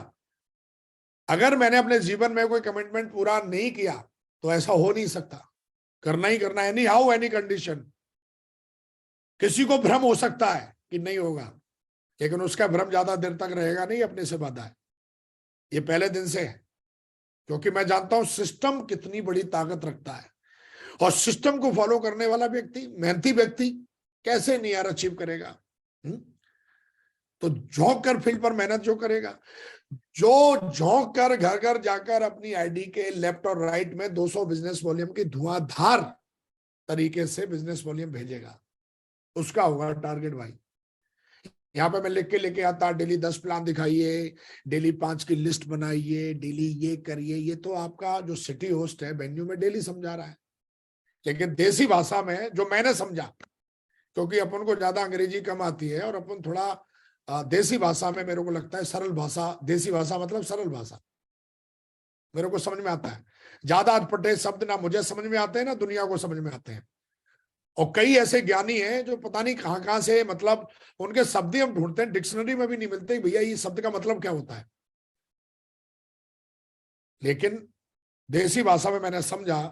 अगर मैंने अपने जीवन में कोई कमिटमेंट पूरा नहीं किया तो ऐसा हो नहीं सकता, करना ही करना है, एनी हाउ एनी कंडीशन। किसी को भ्रम हो सकता है कि नहीं होगा, लेकिन उसका भ्रम ज्यादा देर तक रहेगा नहीं, अपने से वादा है। ये पहले दिन से है, क्योंकि मैं जानता हूं सिस्टम कितनी बड़ी ताकत रखता है, और सिस्टम को फॉलो करने वाला व्यक्ति, मेहनती व्यक्ति कैसे नहीं यार अचीव करेगा। तो झोंक कर फील्ड पर मेहनत जो करेगा, जो झोंक कर घर घर जाकर अपनी आईडी के लेफ्ट और राइट में 200 बिजनेस वॉल्यूम की धुआंधार तरीके से बिजनेस वॉल्यूम भेजेगा, उसका होगा टारगेट भाई। यहाँ पे मैं लिख के लेके आता, डेली 10 प्लान दिखाइए, डेली 5 की लिस्ट बनाइए, डेली ये करिए। ये तो आपका जो सिटी होस्ट है वेन्यू में डेली समझा रहा है, लेकिन देसी भाषा में जो मैंने समझा, क्योंकि अपन को ज्यादा अंग्रेजी कम आती है और अपन थोड़ा देसी भाषा में, मेरे को लगता है सरल भाषा, देसी भाषा मतलब सरल भाषा मेरे को समझ में आता है। ज्यादा अटपटे शब्द ना मुझे समझ में आते हैं ना दुनिया को समझ में आते हैं। और कई ऐसे ज्ञानी हैं जो पता नहीं कहां कहां से, मतलब उनके शब्द ही हम ढूंढते हैं, डिक्शनरी में भी नहीं मिलते भैया ये शब्द का मतलब क्या होता है। लेकिन देसी भाषा में मैंने समझा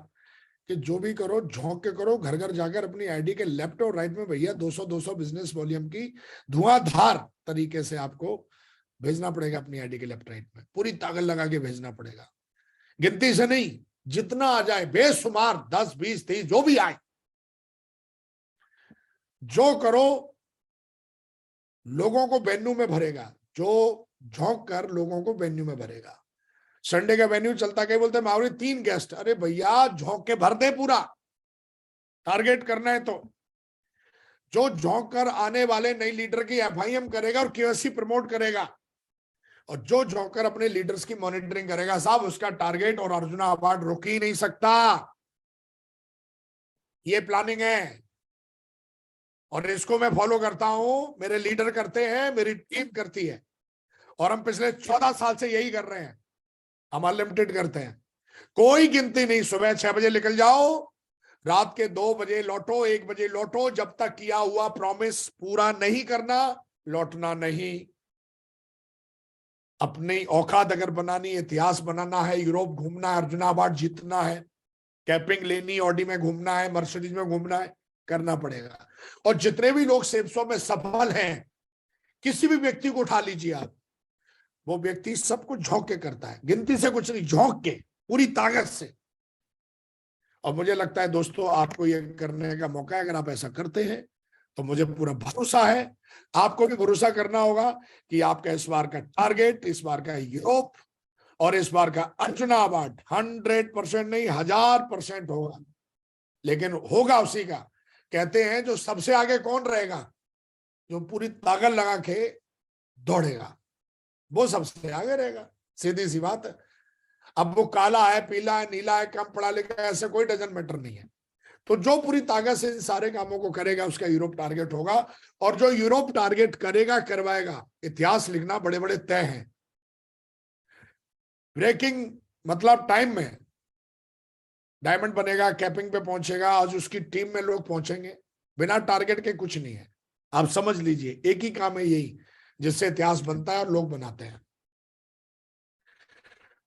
कि जो भी करो झोंक के करो, घर घर जाकर अपनी आईडी के लेफ्ट और राइट में भैया 200 बिजनेस वॉल्यूम की धुआंधार तरीके से आपको भेजना पड़ेगा। अपनी आईडी के लेफ्ट राइट में पूरी ताकत लगा के भेजना पड़ेगा, गिनती से नहीं, जितना आ जाए बेशुमार, 10 20 30 जो भी आए, जो करो लोगों को वेन्यू में भरेगा, जो झोंक कर लोगों को वेन्यू में भरेगा। संडे का वेन्यू चलता क्या, बोलते मावरी 3 गेस्ट, अरे भैया झोंक के भर दे, पूरा टारगेट करना है तो। जो झोंक कर आने वाले नई लीडर की एफआईएम करेगा और केओसी प्रमोट करेगा, और जो झोंक कर अपने लीडर्स की मॉनिटरिंग करेगा, साहब उसका टारगेट और अर्जुना अवार्ड रुक ही नहीं सकता। ये प्लानिंग है और इसको मैं फॉलो करता हूं, मेरे लीडर करते हैं, मेरी टीम करती है, और हम पिछले 14 साल से यही कर रहे हैं। हम अनलिमिटेड करते हैं, कोई गिनती नहीं। सुबह 6 बजे निकल जाओ, रात के 2 बजे लौटो, 1 बजे लौटो, जब तक किया हुआ प्रॉमिस पूरा नहीं करना लौटना नहीं। अपनी औकात अगर बनानी, इतिहास बनाना है, यूरोप घूमना है, अर्जुना अवार्ड जीतना है, कैपिंग लेनी, ऑडी में घूमना है, मर्सिडीज में घूमना है, करना पड़ेगा। और जितने भी लोग सेल्सों में सफल हैं, किसी भी व्यक्ति को उठा लीजिए आप, वो व्यक्ति सब कुछ झोंक के करता है, गिनती से कुछ नहीं, झोंक के पूरी ताकत से। और मुझे लगता है दोस्तों आपको ये करने का मौका है। अगर आप ऐसा करते हैं तो मुझे पूरा भरोसा है, आपको भी भरोसा करना होगा कि आपका इस बार का टारगेट, इस बार का यूरोप और इस बार का अर्जुना अवार्ड 100% नहीं 1000% होगा, लेकिन होगा उसी का। कहते हैं जो सबसे आगे कौन रहेगा, जो पूरी ताकत लगा के दौड़ेगा वो सबसे आगे रहेगा, सीधी सी बात है। अब वो काला है, पीला है, नीला है, कम पढ़ा लिखा है, ऐसे कोई डजन मैटर नहीं है। तो जो पूरी ताकत से इन सारे कामों को करेगा उसका यूरोप टारगेट होगा, और जो यूरोप टारगेट करेगा करवाएगा, इतिहास लिखना बड़े बड़े तय हैं। ब्रेकिंग मतलब टाइम में डायमंड बनेगा, कैपिंग पे पहुंचेगा, आज उसकी टीम में लोग पहुंचेंगे। बिना टारगेट के कुछ नहीं है, आप समझ लीजिए। एक ही काम है यही जिससे इतिहास बनता है और लोग बनाते हैं।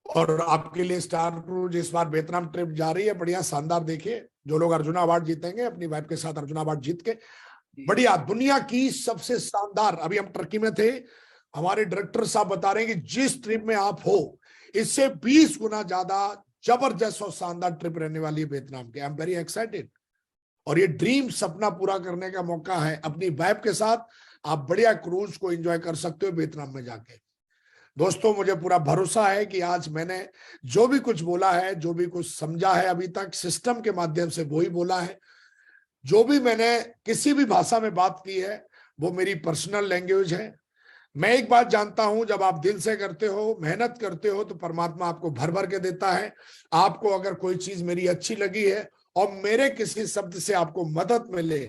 और आपके लिए स्टार क्रूज इस बार वियतनाम ट्रिप जा रही है, बढ़िया शानदार। देखिए जो लोग अर्जुना अवार्ड जीतेंगे अपनी वाइफ के साथ अर्जुना अवार्ड जीत के, बढ़िया दुनिया की सबसे शानदार। अभी हम टर्की में थे, हमारे डायरेक्टर साहब बता रहे हैं कि जिस ट्रिप में आप हो इससे 20 गुना ज्यादा जबरदस्त और शानदार ट्रिप रहने वाली है वियतनाम की। I am very excited. और ये ड्रीम सपना पूरा करने का मौका है, अपनी वाइफ के साथ आप बढ़िया क्रूज को एंजॉय कर सकते हो वियतनाम में जाके। दोस्तों मुझे पूरा भरोसा है कि आज मैंने जो भी कुछ बोला है, जो भी कुछ समझा है अभी तक सिस्टम के माध्यम से वही बोला है। जो भी मैंने किसी भी भाषा में बात की है वो मेरी पर्सनल लैंग्वेज है। मैं एक बात जानता हूं, जब आप दिल से करते हो, मेहनत करते हो, तो परमात्मा आपको भर भर के देता है। आपको अगर कोई चीज मेरी अच्छी लगी है और मेरे किसी शब्द से आपको मदद मिले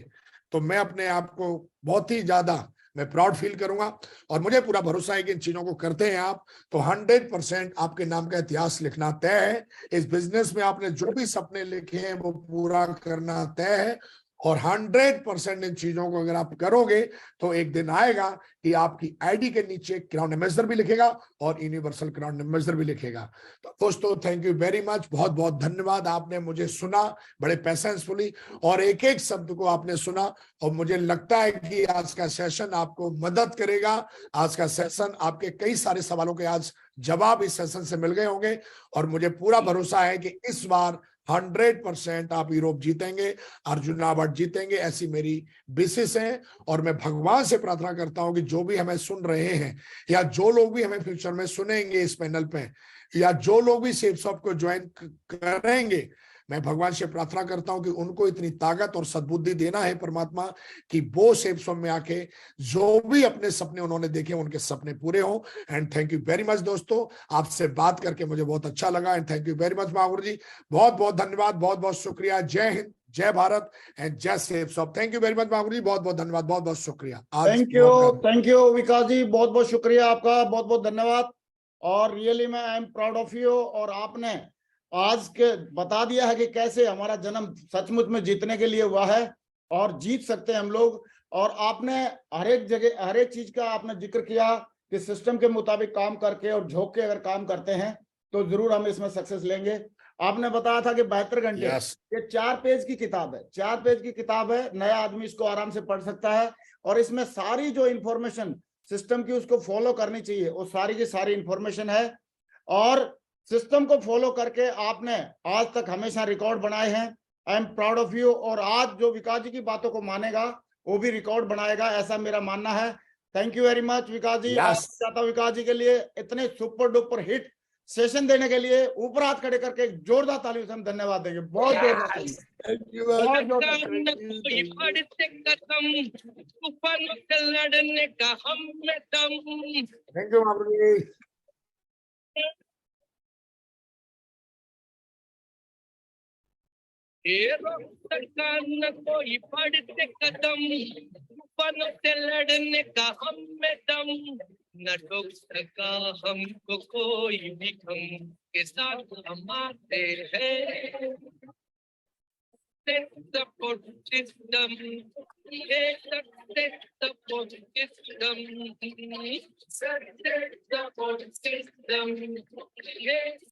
तो मैं अपने आप को बहुत ही ज्यादा मैं प्राउड फील करूंगा। और मुझे पूरा भरोसा है कि इन चीजों को करते हैं आप तो 100% आपके नाम का इतिहास लिखना तय है। इस बिजनेस में आपने जो भी सपने लिखे हैं वो पूरा करना तय है। और 100% इन चीजों को अगर आप करोगे तो एक दिन आएगा कि आपकी आईडी के नीचे क्राउन एम्बेसडर भी लिखेगा और यूनिवर्सल क्राउन एम्बेसडर भी लिखेगा। तो दोस्तों थैंक यू वेरी मच, बहुत बहुत धन्यवाद। आपने मुझे सुना बड़े पेशेंसफुली और एक एक शब्द को आपने सुना, और मुझे लगता है कि आज का सेशन आपको मदद करेगा। आज का सेशन आपके कई सारे सवालों के आज जवाब इस सेशन से मिल गए होंगे, और मुझे पूरा भरोसा है कि इस बार 100% आप यूरोप जीतेंगे, अर्जुन अवार्ड जीतेंगे, ऐसी मेरी विशेष है। और मैं भगवान से प्रार्थना करता हूं कि जो भी हमें सुन रहे हैं या जो लोग भी हमें फ्यूचर में सुनेंगे इस पैनल पे, या जो लोग भी सेफ शॉप को ज्वाइन करेंगे, मैं भगवान से प्रार्थना करता हूं कि उनको इतनी ताकत और सद्बुद्धि देना है परमात्मा कि वो सेफ शॉप में आके जो भी अपने सपने उन्होंने देखे उनके सपने पूरे हों। And thank you very much दोस्तों, आपसे बात करके मुझे बहुत अच्छा लगा। And thank you very much Mahaguru ji, बहुत बहुत धन्यवाद, बहुत बहुत शुक्रिया। जय हिंद, जय भारत एंड जय safe shop. Thank you very much Mahaguru ji, बहुत बहुत धन्यवाद, बहुत बहुत शुक्रिया। आज
थैंक यू विकास जी, बहुत बहुत शुक्रिया आपका, बहुत बहुत धन्यवाद। और रियली मैं I am proud of you. और आपने आज के बता दिया है कि कैसे हमारा जन्म सचमुच में जीतने के लिए हुआ है और जीत सकते हैं हम लोग। और आपने हर एक जगह हर एक चीज का आपने जिक्र किया कि सिस्टम के मुताबिक काम करके और झोंक के अगर काम करते हैं तो जरूर हम इसमें सक्सेस लेंगे। आपने बताया था कि 72 घंटे, ये 4 पेज की किताब है, 4 पेज की किताब है, नया आदमी इसको आराम से पढ़ सकता है। और इसमें सारी जो इंफॉर्मेशन सिस्टम की उसको फॉलो करनी चाहिए वो सारी की सारी इंफॉर्मेशन है। और सिस्टम को फॉलो करके आपने आज तक हमेशा रिकॉर्ड बनाए हैं। I am proud of you. और आज जो विकास जी की बातों को मानेगा वो भी रिकॉर्ड बनाएगा, ऐसा मेरा मानना है। थैंक यू वेरी मच विकास जी। आप चाहता हूं विकास जी के लिए इतने सुपर डुपर हिट सेशन देने के लिए ऊपर हाथ खड़े करके एक जोरदार तालियों से हम धन्यवाद देंगे। बहुत जोरदार
कोई बढ़ते कदम तूफानों से लड़ने का हम में दम।
थैंक यू महागुरु जी।
न कोई बढ़ते कदम तूफानों से लड़ने का हम में दम। न रोक सका हमको कोई भी, हम के साथ हमारे हैं। Support system, support system, support system.